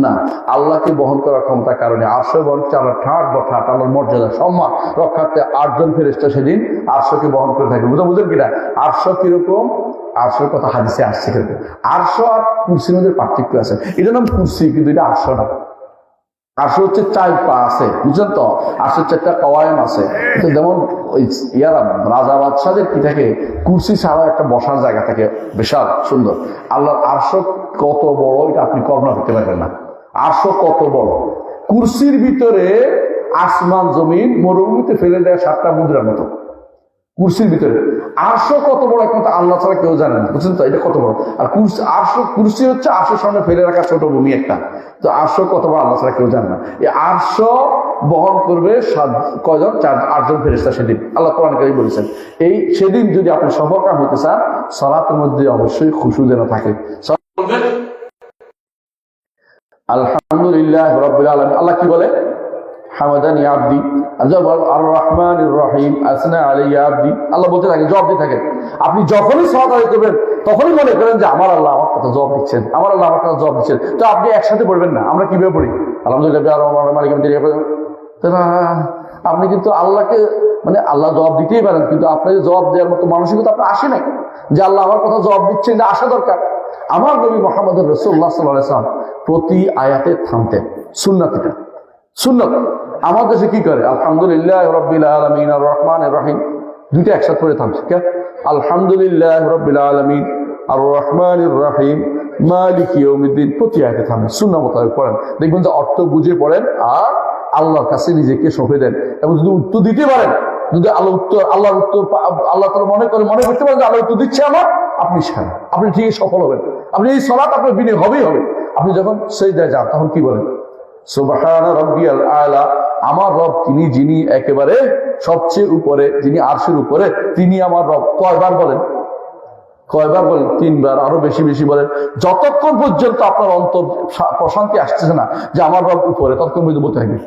না, আল্লাহকে বহন করার ক্ষমতার কারণে আরশ বহন করছে আল্লাহ ঠাট বা ঠাট, আল্লাহর মর্যাদা সম্মান রক্ষার্থে 8 জন ফেরেশতা সেদিন আরশকে বহন করে থাকবে। বুঝেন কিনা? আরশ কিরকম, আরশের কথা হাদিসে আসছে কিরকম। আরশ আর কুরসির মধ্যে পার্থক্য আছে, এটার নাম কুরসি, কিন্তু এটা আরশ না। আরশ হচ্ছে 4 পা আছে, বুঝলেন তো? আরশের 4টা কওয়ায়েম আছে। যেমন ওই ইয়ারা রাজা বাদশাদের কি থাকে, কুরসি ছাড়াও একটা বসার জায়গা থাকে, বিশাল সুন্দর। আল্লাহর আরশ কত বড় এটা আপনি কল্পনা করতে পারবেন না। আরশ কত বড়, কুরসির ভিতরে আসমান জমিন মরুভূমিতে ফেলে দেয় 7টা মুদ্রার মতো কুরসির ভিতরে। আরশ কত বড় একমাত্র আল্লাহ ছাড়া কেউ জানে না, বুঝছেন তো? এটা কত বড়। আর কুরসি হচ্ছে আরশের সামনে ফেলে রাখা ছোট ভূমি একটা। তো আরশ কত বড় আল্লাহ ছাড়া কেউ জানে না। এই আরশ বহন করবে কয়জন? 8 জন ফেরেশতা সেদিন, আল্লাহ কোরআন কারীমে বলেছেন। এই সেদিন যদি আপনি সফলকাম হতে চান, সালাতের মধ্যে অবশ্যই খুশু যেন থাকে। আলহামদুলিল্লাহ রাব্বিল আলামিন। আল্লাহ কি বলে? হামাদানি আবদি আর রহমানির রহিম আসনা আলাইয়া আবদি। আল্লাহ বলতে থাকে, জবাব দিতে থাকে। আপনি যখনই সালাত আদায় করবেন তখনই মনে করেন যে আমার আল্লাহ আমার কথা জবাব দিচ্ছেন, আমার আল্লাহ আমার কথা জবাব দিচ্ছেন। তো আপনি একসাথে পড়বেন না। আমরা কিভাবে পড়ি? আলহামদুলিল্লাহ না, আপনি কিন্তু আল্লাহকে মানে আল্লাহ জবাব দিতেই পারেন, কিন্তু আপনাকে জবাব দেওয়ার মতো মানসিকতা আপনার আসে নাই যে আল্লাহ আমার কথা জবাব দিচ্ছেন, এটা আসা দরকার। আমার নবী মুহাম্মদ রাসূলুল্লাহ সাল্লাল্লাহু আলাইহি ওয়াসাল্লাম প্রতি আয়াতে থামতেন। সুন্নাত, এটা সুন্নাত। আমার দেশে কি করে? আলহামদুলিল্লাহ রাব্বিল আলামিন আর রহমানির রহিম, দুইটা একসাথে করে থামছে। কে? আলহামদুলিল্লাহ রাব্বিল আলামিন আর রহমানির রহিম মালিক ইয়াউমিদ্দিন, প্রতি আয়াতে থামেন, সুন্নাহ মোতাবেক পড়েন, দেখবেন যে অর্থ বুঝে পড়েন আর আল্লাহর কাছে নিজেকে সঁপে দেন। এবং যদি উত্তর দিতে পারেন, যদি আল্লাহর উত্তর আল্লাহ তাআলা মনে করতে পারেন যে আল্লাহ উত্তর দিচ্ছে আমার, আপনি সারা, আপনি ঠিকই সফল হবেন। আপনি এই সালাত আপনার বিনে হবেই হবে। আপনি যখন সিজদায় যান তখন কি বলেন? সুবহানা রাব্বিয়াল আলা, আমার রব তিনি যিনি একেবারে সবচেয়ে উপরে, যিনি আরশের উপরে, তিনি আমার রব। কয়বার বলেন? কয়বার বলেন? 3 বার, আরো বেশি বেশি বলেন। যতক্ষণ পর্যন্ত আপনার অন্তর প্রশান্তি আসতেছে না যে আমার রব উপরে, ততক্ষণ পর্যন্ত বলতে থাকবে,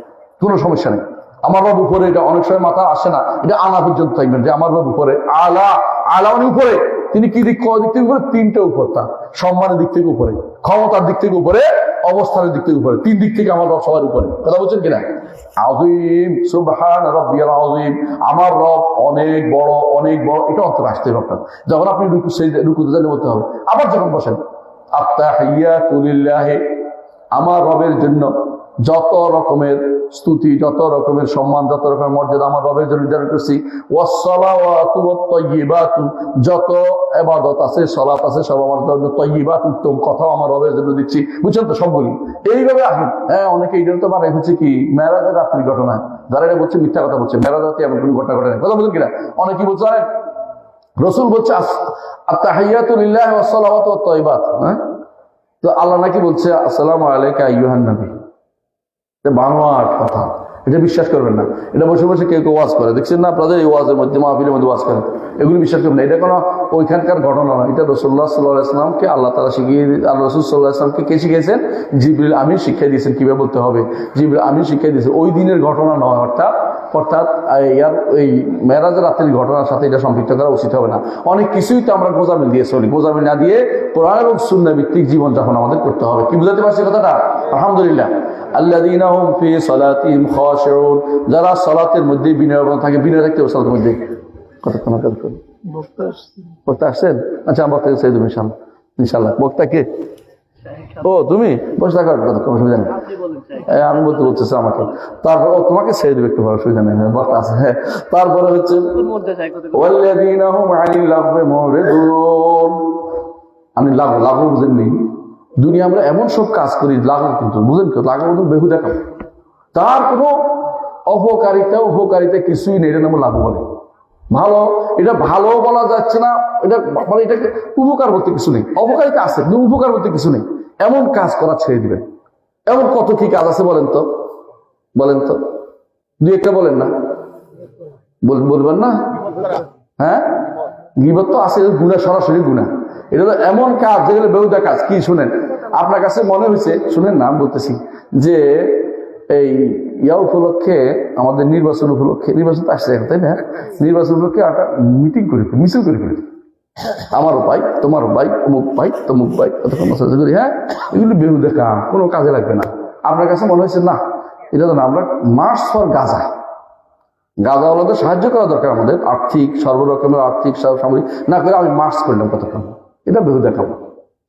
কোনো সমস্যা নেই। আমার রব উপরে, এটা অনেক সময় মাথা আসে না, এটা আনা পর্যন্ত থাকবেন যে আমার রব উপরে। আলা, আলা মানে উপরে। তিনি কি দিক, কয় দিক থেকে উপরে? 3টে উপর। তার সম্মানের দিক থেকে উপরে, ক্ষমতার দিক থেকে উপরে, অবস্থানের দিক থেকে উপরে, 3 দিক থেকে আমার রব সবার উপরে। কথা বলছেন কিনা? আযীম, সুবহান রাব্বিয়াল আযীম, আমার রব অনেক বড়, অনেক বড়, এটা অন্তরে আসতে হবে আপনার। যখন আপনি রুকুতে যান বলতে হবে। আবার যখন বসেন, আত্তাহিয়াতু লিল্লাহি, আমার রবের জন্য যত রকমের স্তুতি, যত রকমের সম্মান, যত রকমের মর্যাদা আমার রবের জন্য নির্ধারণ করছি। ওয়াসসালাওয়াতু ওয়াত-তাইয়্যিবাতু, যত ইবাদত আছে, সালাত আছে, সব আমার জন্য তাইয়্যিবাত, উত্তম কথা আমার রবের জন্য দিচ্ছি। বুঝছেন তো সবগুলি? এইভাবে আসুন। হ্যাঁ, অনেকে এটার তো মানে হচ্ছে কি মেরাজের রাত্রির ঘটনা, যারা এটা বলছে মিথ্যা কথা বলছে। মেরাজ রাতে এমন কোনো ঘটনা ঘটে না। কথা বলছেন কিনা? অনেকে বলছে রাসূল বলছে আত-তাহিয়াতু লিল্লাহি ওয়াস-সালাওয়াতু ওয়াত-তাইয়্যিবাত। হ্যাঁ, তো আল্লাহ নাকি বলছে আসসালামু আলাইকা আইয়ুহান নবী। বানোয়াট কথা, এটা বিশ্বাস করবেন না। এটা বসে বসে কেউ কেউ ওয়াজ করে, দেখছেন না আপনাদের এই ওয়াজের মধ্যে, মাহফিলের মধ্যে ওয়াজ করে, এগুলো বিশ্বাস করবেন না। এটা কোনো ওইখানকার ঘটনা নয়, এটা রাসূলুল্লাহ সাল্লাল্লাহু আলাইহি ওয়াসাল্লামকে আল্লাহ তাআলা শিখিয়ে, আল্লাহ রাসূল সাল্লাল্লাহু আলাইহি ওয়াসাল্লামকে কে শিখিয়েছেন? জিবরিল আমিন শিখিয়ে দিয়েছেন কিভাবে বলতে হবে। জিবরিল আমিন শিখিয়ে দিয়েছেন, ওই দিনের ঘটনা নয়। অর্থাৎ এই মেরাজের রাতের ঘটনার সাথে এটা সম্পৃক্ত করা উচিত হবে না। অনেক কিছুই তো আমরা গোজামিল দিয়ে চলি, গোজামিল না দিয়ে কোরআন এবং সুন্নাহ ভিত্তিক জীবনযাপন আমাদের করতে হবে। কি বুঝাতে পারছি কথাটা? আলহামদুলিল্লাহ। আল্লাযীনা হুম ফি সালাতিহিম খাশিউন, যারা সালাতের মধ্যে বিনয়বান থাকে। বিনয় থাকতে হবে সালাতের মধ্যে। কতক্ষণ বক্তা আসছেন? আচ্ছা, বক্তা ছেড়ে দেবেন ইনশাআল্লাহ। বক্তা কে? ও তুমি বসে থাকার কোনো অসুবিধা নেই, আমি বলতেছি আমাকে। তারপর তোমাকে ছেড়ে দেবে, একটু বড় অসুবিধা নেই, বক্তা আছে। হ্যাঁ, তারপরে হচ্ছে ওয়াল্লাযীনা হুম আনিল লাগবি মুরিদুন। আমি লাগু বুঝেননি? দুনিয়া আমরা এমন সব কাজ করি, লাগু কিন্তু বুঝেন তো, লাগু কিন্তু বেহুদা কাজ, তার কোনো উপকারিতা কিছুই নেই। এটা নাম লাগু বলে। ভালো, এটা ভালো বলা যাচ্ছে না, এটা মানে এটাকে উপকার বলতে কিছু নেই। অপকারিতা আছে কিন্তু উপকার বলতে কিছু নেই। এমন কাজ করা ছেড়ে দিবেন। এমন কত কি কাজ আছে বলেন তো, বলেন তো, 2-1টা বলেন না, বলবেন না? হ্যাঁ, গীবত তো আছে, গুনাহ, সরাসরি গুনাহ। এটা তো এমন কাজ যেগুলো বেহুদা কাজ। কি শুনেন, আপনার কাছে মনে হয়েছে, শুনেন না, আমি বলতেছি যে এই উপলক্ষে, আমাদের নির্বাচন উপলক্ষে, নির্বাচন তো আসছে এখন, তাই না? নির্বাচন উপলক্ষে একটা মিটিং করে, মিছিল করে, আমারও ভাই, তোমারও ভাই, অমুক ভাই, তমুক ভাই, কতক্ষণ মেসেজ করি। হ্যাঁ, এগুলো বেহুদা কাজ, কোনো কাজে লাগবে না। আপনার কাছে মনে হয়েছে না, এটা তো না, আমরা মার্চ ফর গাজা, গাজাওয়ালাদের সাহায্য করা দরকার আমাদের, আর্থিক, সর্বরকমের আর্থিক সামরিক না করে আমি মার্চ করলাম কতক্ষণ, এটা বেহুদা কাম,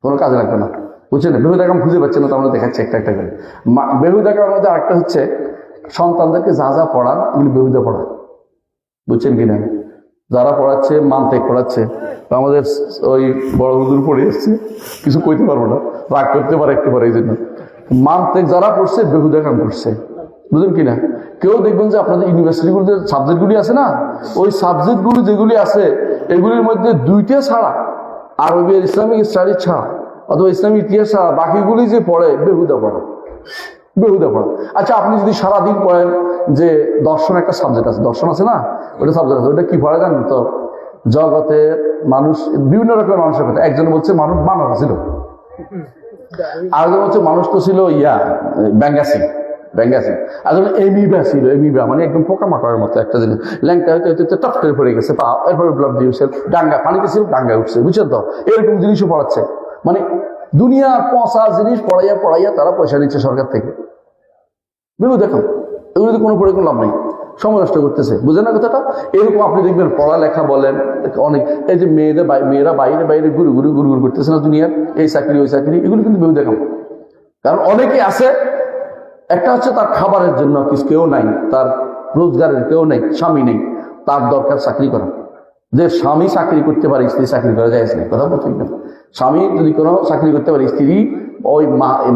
কোনো কাজে লাগবে না। বুঝছেন? বেহুদা কাম খুঁজে পাচ্ছেন না, তো আমরা দেখাচ্ছি একটা একটা করে। বেহুদা কামের মধ্যে আরেকটা হচ্ছে সন্তানদেরকে যা যা পড়ান, এগুলি বেহুদা পড়ান। বুঝছেন কিনা? যারা পড়াচ্ছে মানতেক পড়াচ্ছে, আমাদের ওই বড় হুজুর পড়ে এসছে, কিছু কইতে পারবো না, রাগ করতে পারে একটু পরে, এই জন্য মানতেক যারা পড়ছে বেহুদা কাম করছে। বুঝলেন কিনা? কেউ দেখবেন যে আপনাদের ইউনিভার্সিটিগুলোতে সাবজেক্টগুলি আছে না, ওই সাবজেক্টগুলি যেগুলি আছে এগুলির মধ্যে 2টা ছাড়া, আরবি আর ইসলামিক স্টাডি ছাড়া অথবা ইসলামিক ইতিহাস ছাড়া বাকিগুলি যে পড়ে বেহুদা পড়ে, বেহুদা পড়ে। আচ্ছা, আপনি যদি সারাদিন পড়েন যে দর্শন একটা সাবজেক্ট আছে, দর্শন আছে না, ওটা সাবজেক্ট আছে, ওটা কি পড়ে জানেন তো? জগতের মানুষ, বিভিন্ন রকমের মানুষের কথা। একজন বলছে মানুষ মানব ছিল, আরেকজন বলছে মানুষ তো ছিল ব্যাঙ্গাসি, আসলে এমিবা ছিল, এমিবা মানে একদম পোকামাকড়ের মতো একটা জিনিস, ল্যাংটা হয়তো টপ করে পড়ে গেছে পা, এরপরে ব্লাড দিয়েছে, ডাঙ্গা পানিতে ছিল, ডাঙ্গা উঠছে। বুঝছেন তো? এরকম জিনিসও পড়াচ্ছে, মানে দুনিয়ার পচা জিনিস পড়াইয়া তারা পয়সা নিচ্ছে সরকার থেকে। দেখো এগুলোতে কোনো পড়ে কোনো লাভ নেই, সময় নষ্ট করতেছে, বুঝেন না কথাটা? এরকম আপনি দেখবেন পড়ালেখা বলেন অনেক, এই যে মেয়েরা বাইরে বাইরে ঘুরে করতেছে না দুনিয়ার, এই চাকরি ওই চাকরি, এগুলো কিন্তু বেহুদা কাম। কারণ অনেকে আছে, একটা হচ্ছে তার খাবারের জন্য কিছু কেউ নাই, তার রোজগারের কেউ নেই, স্বামী নেই, তার দরকার চাকরি করা। যে স্বামী চাকরি করতে পারে, স্ত্রী চাকরি করা যায় না, কথা বলতে না। স্বামী যদি কোনো চাকরি করতে পারে, স্ত্রী ওই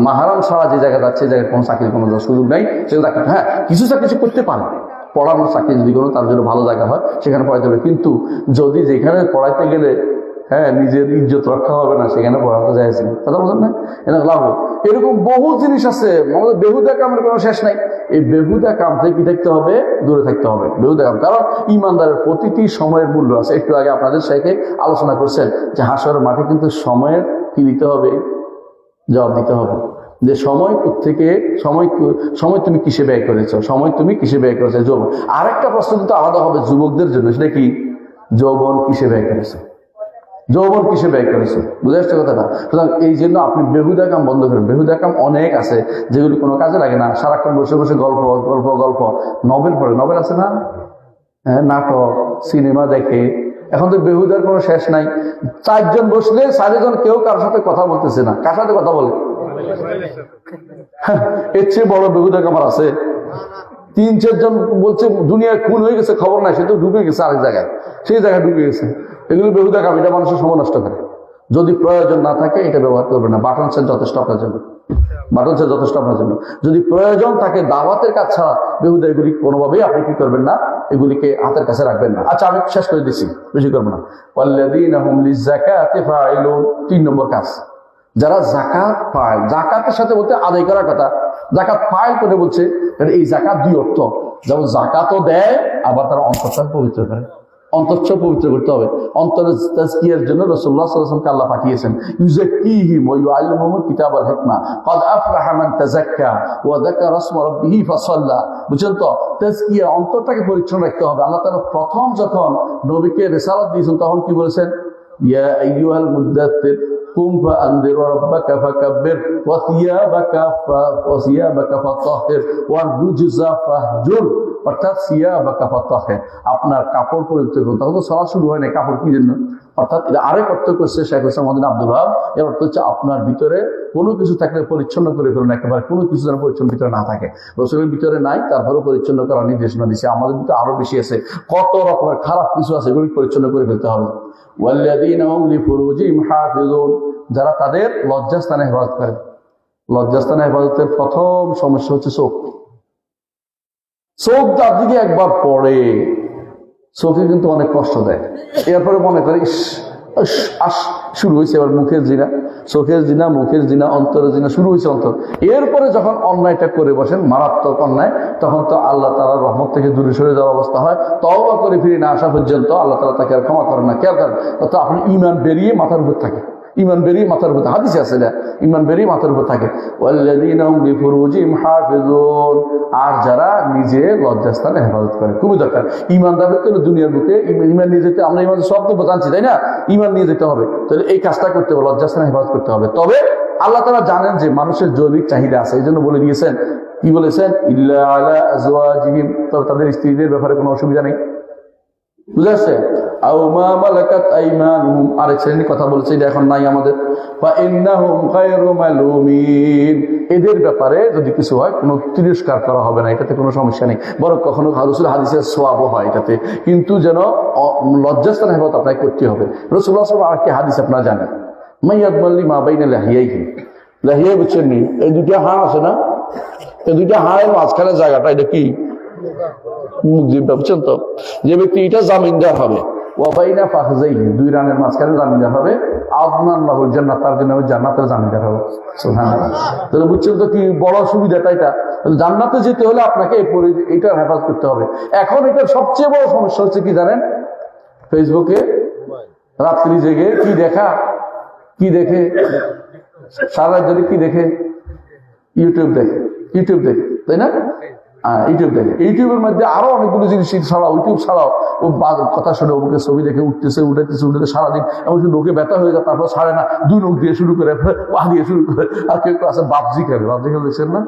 মাহারাম ছাড়া যে জায়গা যাচ্ছে, সেই জায়গায় কোনো চাকরির কোনো সুযোগ নাই, সেটা চাকরি, হ্যাঁ কিছু চাকরি করতে পারে, পড়ানোর চাকরি যদি কোনো তার জন্য ভালো জায়গা হয় সেখানে পড়াইতে হবে। কিন্তু যদি যেখানে পড়াইতে গেলে হ্যাঁ নিজের ইজ্জত রক্ষা হবে না, সেখানে পড়াতে যায় না, কথা বলেন না? এটা লাভ। এরকম বহু জিনিস আছে, আমাদের বেহুদা কামের কোনো শেষ নাই। এই বেহুদা কাম থেকে কি থাকতে হবে? দূরে থাকতে হবে বেহুদা কাম। কারণ ইমানদারের প্রতিটি সময়ের মূল্য আছে। একটু আগে আপনাদের সাথে আলোচনা করছেন যে হাসরের মাঠে কিন্তু সময়ের কি দিতে হবে? জবাব দিতে হবে। যে সময় থেকে সময় তুমি কিসে ব্যয় করেছো, সময় তুমি কিসে ব্যয় করেছো। যৌবন, আরেকটা প্রশ্ন কিন্তু আলাদা হবে যুবকদের জন্য, সেটা কি? যৌবন কিসে ব্যয় করেছো, যৌবন কিসে ব্যয় করেছে, বুঝে আসছে কথাটা? সুতরাং এই জন্য আপনি বেহুদা কাম বন্ধ করেন। বেহুদা কাম অনেক আছে যেগুলি কোনো কাজে লাগে না, সারাক্ষণ বসে বসে গল্প গল্প গল্প, নভেল পড়ে, নভেল আছে না, হ্যাঁ নাটক সিনেমা দেখে। এখন তো বেহুদার কোনো শেষ নাই। 4 জন বসলে 4 জন কেউ কারোর সাথে কথা বলতেছে না, কার সাথে কথা বলে? এর চেয়ে বড় বেহুদা কামার আছে? 3-4 জন বলছে দুনিয়ায় খুন হয়ে গেছে, খবর নাই, সে তো ঢুকে গেছে আরেক জায়গায়, সেই জায়গায় ঢুকে গেছে। এগুলো বেহুদা কাম, এটা মানুষের সময় নষ্ট করে। যদি প্রয়োজন না থাকে এটা ব্যবহার করবে না। বাটন সেট যথেষ্ট আপনার জন্য, বাটন সেট যথেষ্ট আপনার জন্য। যদি প্রয়োজন থাকে দাওয়াতের কাজ ছাড়া বেহুদা এগুলি কোনোভাবেই আপনি কি করবেন না, এগুলিকে হাতের কাছে রাখবেন না। আচ্ছা আমি শেষ করে দিচ্ছি, বেশি করবো না। ওয়াল্লাযীনা হুম লিযাকাতি ফাঈলুন, 3 নম্বর কাজ। যারা জাকাত পায়, জাকাতের সাথে বলতে আদায় করার কথা, জাকাত ফাইল করে বলছে, এই জাকাত 2 অর্থ। যেমন জাকাতও দেয়, আবার তারা অন্তরটা পবিত্র করে, অন্তঃ পবিত্র করতে হবে। অন্তরের তাজকিয়ার জন্য রাসূলুল্লাহ সাল্লাল্লাহু আলাইহি ওয়াসাল্লামকে আল্লাহ পাঠিয়েছেন, ইউযাক্কিহিম ওয়া ইউআল্লিমুহুমুল কিতাব ওয়াল হিকমা ক্বাদ আফলাহা মান তাযাক্কা ওয়া যাকারা ইসমা রাব্বিহি ফাসাল্লা। বুঝছেন তো? তাজকিয়া, অন্তরটাকে পরিচ্ছন্ন রাখতে হবে। আল্লাহ তাআলা প্রথম যখন নবীকে রিসালাত দিয়েছেন তখন কি বলেছেন? ইয়া আইয়ুহাল মুদ্দাথির কুম ফাআনদির ওয়া রাব্বাকা ফাকাব্বির ওয়া সিয়াবাকা ফাতাহহির ওয়া রুজজা ফাহজুর। অর্থাৎ সিয়াবাকা ফাতাহহির, আপনার কাপড় পরিত্যাগ করুন। তখন তো সালাত শুরু হয় না, কাপড় কি জন্য? অর্থাৎ এটা আরেক অর্থ করছে শেখ ইসলাম আব্দুল ওয়াহাব। এর অর্থ হচ্ছে আপনার ভিতরে কোনো কিছু থাকলে পরিচ্ছন্ন করে ফেলুন, একেবারে কোনো কিছু যেন পরিচ্ছন্ন ভিতরে না থাকে। রাসূলের ভিতরে নাই, তারপরে পরিচ্ছন্ন করার নির্দেশনা দিচ্ছে। আমাদের ভিতরে আরো বেশি আছে, কত রকমের খারাপ কিছু আছে, এগুলি পরিচ্ছন্ন করে ফেলতে হবে। ওয়াল্লাযীনা হুম লিফুরুজিহিম হাফিজুন, যারা তাদের লজ্জাস্থানে হেফাজত করে। লজ্জাস্থানে হেফাজতের প্রথম সমস্যা হচ্ছে চোখ। চোখ যার দিকে একবার পড়ে, চোখে কিন্তু অনেক কষ্ট দেয়। এরপরে মনে করে শুরু হয়েছে এবার মুখের জিনা, চোখের জিনা, মুখের জিনা, অন্তরের জিনা শুরু হয়েছে অন্তর। এরপরে যখন অন্যায়টা করে বসেন, মারাত্মক অন্যায়, তখন তো আল্লাহ তাআলার রহমত থেকে দূরে সরে যাওয়ার অবস্থা হয়। তওবা করে ফিরে না আসা পর্যন্ত আল্লাহ তাআলা তাকে আর ক্ষমা করেন না। খেয়াল করেন, তো আপনি ইমান বেরিয়ে মাথার উপর থাকে, ইমান বেরিয়ে মাথার উপর, হাদিসে আছে না, ইমান বেরিয়ে মাথার উপর থাকে। ওয়াল্লাযীনা হুম লিফুরুজিহিম হাফিজুন, আর যারা নিজে লজ্জাস্থানে হেফাজত করে। খুবই দরকার ইমানদারদের তো দুনিয়ার বুকে ইমান নিয়ে যেতে, আমরা ইমান সব তো জানছি তাই না, ইমান নিয়ে যেতে হবে। তাহলে এই কাজটা করতে হবে, লজ্জাস্থানে হেফাজত করতে হবে। তবে আল্লাহ তাআলা জানেন যে মানুষের জৈবিক চাহিদা আছে, এই জন্য বলে দিয়েছেন, কি বলেছেন? ইল্লা আলা আজওয়াজিহিম, তবে তাদের স্ত্রীদের ব্যাপারে কোনো অসুবিধা নেই। বুঝে আসছে? আও মা মালাকাত আইমানুহুম, আরেক শ্রেণীর কথা বলছে, এটা এখন নাই আমাদের। ফা ইন্নাহুম গায়রু মালুমিন, এদের ব্যাপারে যদি কিছু হয় কোনো তিরস্কার করা হবে না, এটাতে কোনো সমস্যা নেই। বরং কখনো রাসূলের হাদিসের সওয়াবও হয় এটাতে, কিন্তু যেন লজ্জাস্থান হেফাজত আপনাকে করতে হবে। রাসূলুল্লাহ সাল্লাল্লাহু আলাইহি ওয়াসাল্লাম আর কি হাদিস আপনারা জানেন, মাইয়াদমাল্লি মা বাইনা লাহিয়াইহি, লাহিয়া বুঝছেন নি? এই দুইটা হাড় আছে না, এই দুইটা হাড়ের মাঝখানে জায়গাটা, এটা কি? মুখ জিহ্বা, বুঝছেন তো? যে ব্যক্তি এটা জামিনদার হবে, ওয়াবাইনা ফাখযাইহি, 2 রানের মাঝখানে জামিনদার হবে, আযমান লাহুল জান্নাত, তার জন্য জান্নাতের জামিনদার হবে। সুবহানাল্লাহ। তাহলে বুঝছেন তো কি বড় সুবিধাটা এটা? জান্নাতে যেতে হলে আপনাকে এটার হেফাজত করতে হবে। এখন এটার সবচেয়ে বড় সমস্যা হচ্ছে কি জানেন? ফেসবুকে রাত্রি জেগে কি দেখা, কি দেখে, সারা ধরে কি দেখে, ইউটিউব দেখে, তাই না? ইউটিউব দেখে, ইউটিউবের মধ্যে আরো অনেকগুলো জিনিস ছাড়াও, ইউটিউব ছাড়াও ও কথা শুনে ওকে ছবি দেখে উঠতেছে সারাদিন, এমন লোকে ব্যথা হয়ে যায়, তারপর ছাড়ে না, 2 নখ দিয়ে শুরু করে, পা দিয়ে শুরু করে। আর কেউ আছে বাপজি খেলে, দেখছেন না?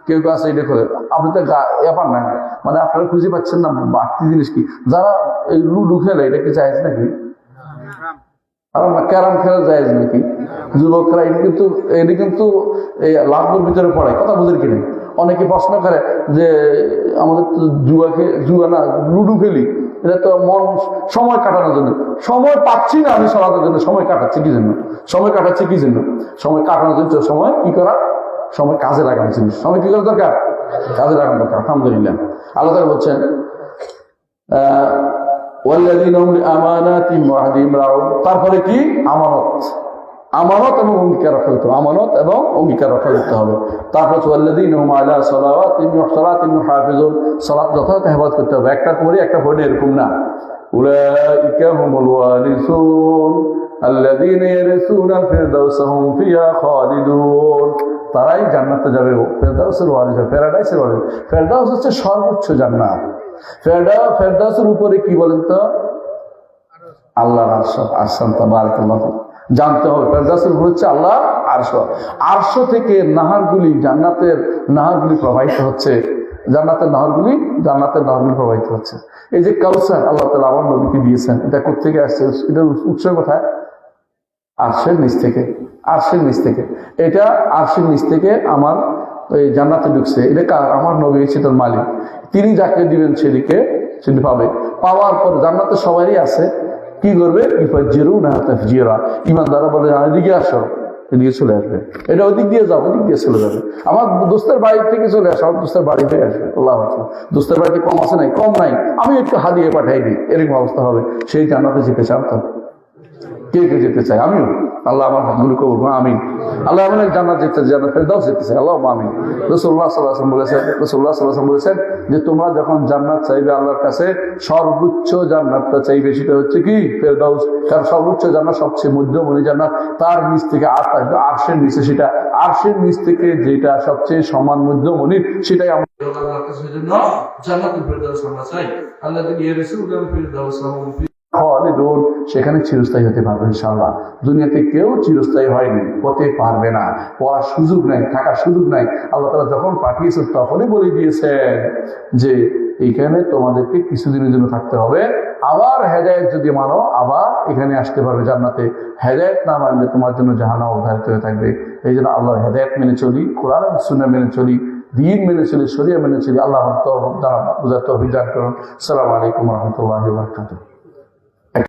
কেউ কেউ আছে এটা করে, আপনি তো ব্যাপার না, মানে আপনারা খুঁজে পাচ্ছেন না বাড়তি জিনিস কি। যারা এই লুডু খেলে এটা কি জায়েজ নাকি? আর ক্যারাম খেলা জায়েজ নাকি? যুবকরা এটি কিন্তু এই লাভের ভিতরে পড়ে, কথা বুঝেন কিনা? অনেকে প্রশ্ন করে যে আমাদের তো জুয়া না লুডু খেলি, এটা তো সময় কাটানোর জন্য। সময় পাচ্ছি না আমি সরানোর জন্য, সময় কাটাচ্ছি কি জন্য? সময় কাটানোর জন্য সময় কি করা? সময় কাজে লাগানোর জন্য। সময় কি করা দরকার? কাজে লাগানো দরকার। আলহামদুলিল্লাহ। আল্লাহ তাআলা বলছেন তারপরে কি? আমানত এবং অঙ্গীকার রক্ষা করতে হবে। আমানত এবং অঙ্গীকার রক্ষা করতে হবে। তারপর সালাত যথাযথ হেফাজত করতে হবে। একটা করে একটা পড়ে এরকম না। উলাইকা হুমুল ওয়ারিসুন আল্লাযীনা ইয়ারিসুনা ফিরদাউসা হুম ফিহা খালিদুন। তারাই জান্নাতে যাবে। ফেরদাউসের ওয়ারিস, প্যারাডাইসের ওয়ারিস। ফেরদাউস হচ্ছে সর্বোচ্চ জান্নাত। ফেরদাউসের উপরে কি বলেন তো? আল্লাহর আরশ। আহসানতা বারাকাল্লাহু। জানতে হবে ফেরদাউসের উপর হচ্ছে আল্লাহ আরশ। আরশ থেকে নাহারগুলি, জান্নাতের নাহারগুলি প্রবাহিত হচ্ছে। জান্নাতের নাহারগুলি প্রবাহিত হচ্ছে। এই যে কাউসার আল্লাহ তাআলা আমার নবীকে দিয়েছেন, এটা কোত্থেকে আসছে? এটার উৎস কোথায়? আরশের নিচ থেকে। এটা আরশের নিচ থেকে আমার ওই জান্নাতে ঢুকছে। এটা আমার নবী, সেটার মালিক। তিনি যাকে দিবেন সেদিকে সেটি পাবে। পাওয়ার পর জান্নাতে সবারই আছে। কি করবে? ইমানদাররা বলে এদিকে আসো, এদিকে চলে আসবে। এটা ওদিক দিয়ে যাও, ওদিক দিয়ে চলে যাবে। আমার দোস্তের বাড়ি থেকে চলে আসো, আমার দোস্তের বাড়ি থেকে আসবে। আল্লাহ আকবার। দোস্তের বাড়িতে কম আছে নাই? কম নাই, আমি একটু হাদিয়ে পাঠাই দিই, এরকম অবস্থা হবে। সেই জান্নাতে যেতে চান তো? কে কে যেতে চাই? আমিও। আল্লাহ আমার হাতগুলো কবুল করুন, আমিন। আল্লাহ আমাদের জান্নাত যেতে, জান্নাত ফেরদাউস যেতে চাই, আল্লাহ আমিন। রাসূলুল্লাহ সাল্লাল্লাহু আলাইহি ওয়াসাল্লাম বলেছেন যে তোমরা যখন জান্নাত চাইবে আল্লাহর কাছে, সর্বোচ্চ জান্নাতটা চাইবে। সেটা হচ্ছে কি? ফেরদাউস। কারণ সর্বোচ্চ জান্নাত সবচেয়ে মধ্যমণি জান্নাত, তার নিচ থেকে আরশের নিচে, সেটা আরশের নিচ থেকে যেটা সবচেয়ে সমান মধ্যমণি, সেটাই আমরা আল্লাহর কাছে জন্য জান্নাতুল ফেরদাউস আমরা চাই। আল্লাযী ইয়ারসুলুল ফিরদাউস খালিদুন, সেখানে চিরস্থায়ী হতে পারবে ইনশাআল্লাহ। দুনিয়াতে কেউ চিরস্থায়ী হয়নি, হতে পারবে না, পড়ার সুযোগ নাই, থাকার সুযোগ নাই। আল্লাহ তাআলা যখন পাঠিয়েছেন তখনই বলে দিয়েছেন যে এইখানে তোমাদেরকে কিছুদিনের জন্য থাকতে হবে, আবার হেদায়েত যদি মানো আবার এখানে আসতে পারবে জান্নাতে। হেদায়েত না মানলে তোমার জন্য জাহান্নাম অবধারিত হয়ে থাকবে। এই জন্য আল্লাহর হেদায়েত মেনে চলি, কোরআন এবং সুন্নাহ মেনে চলি, দ্বীন মেনে চলি, শরিয়া মেনে চলি। আল্লাহ বুঝার তৌফিক দান করুন। আসসালামু আলাইকুম ওয়া রাহমাতুল্লাহি ওয়া বারাকাতুহু।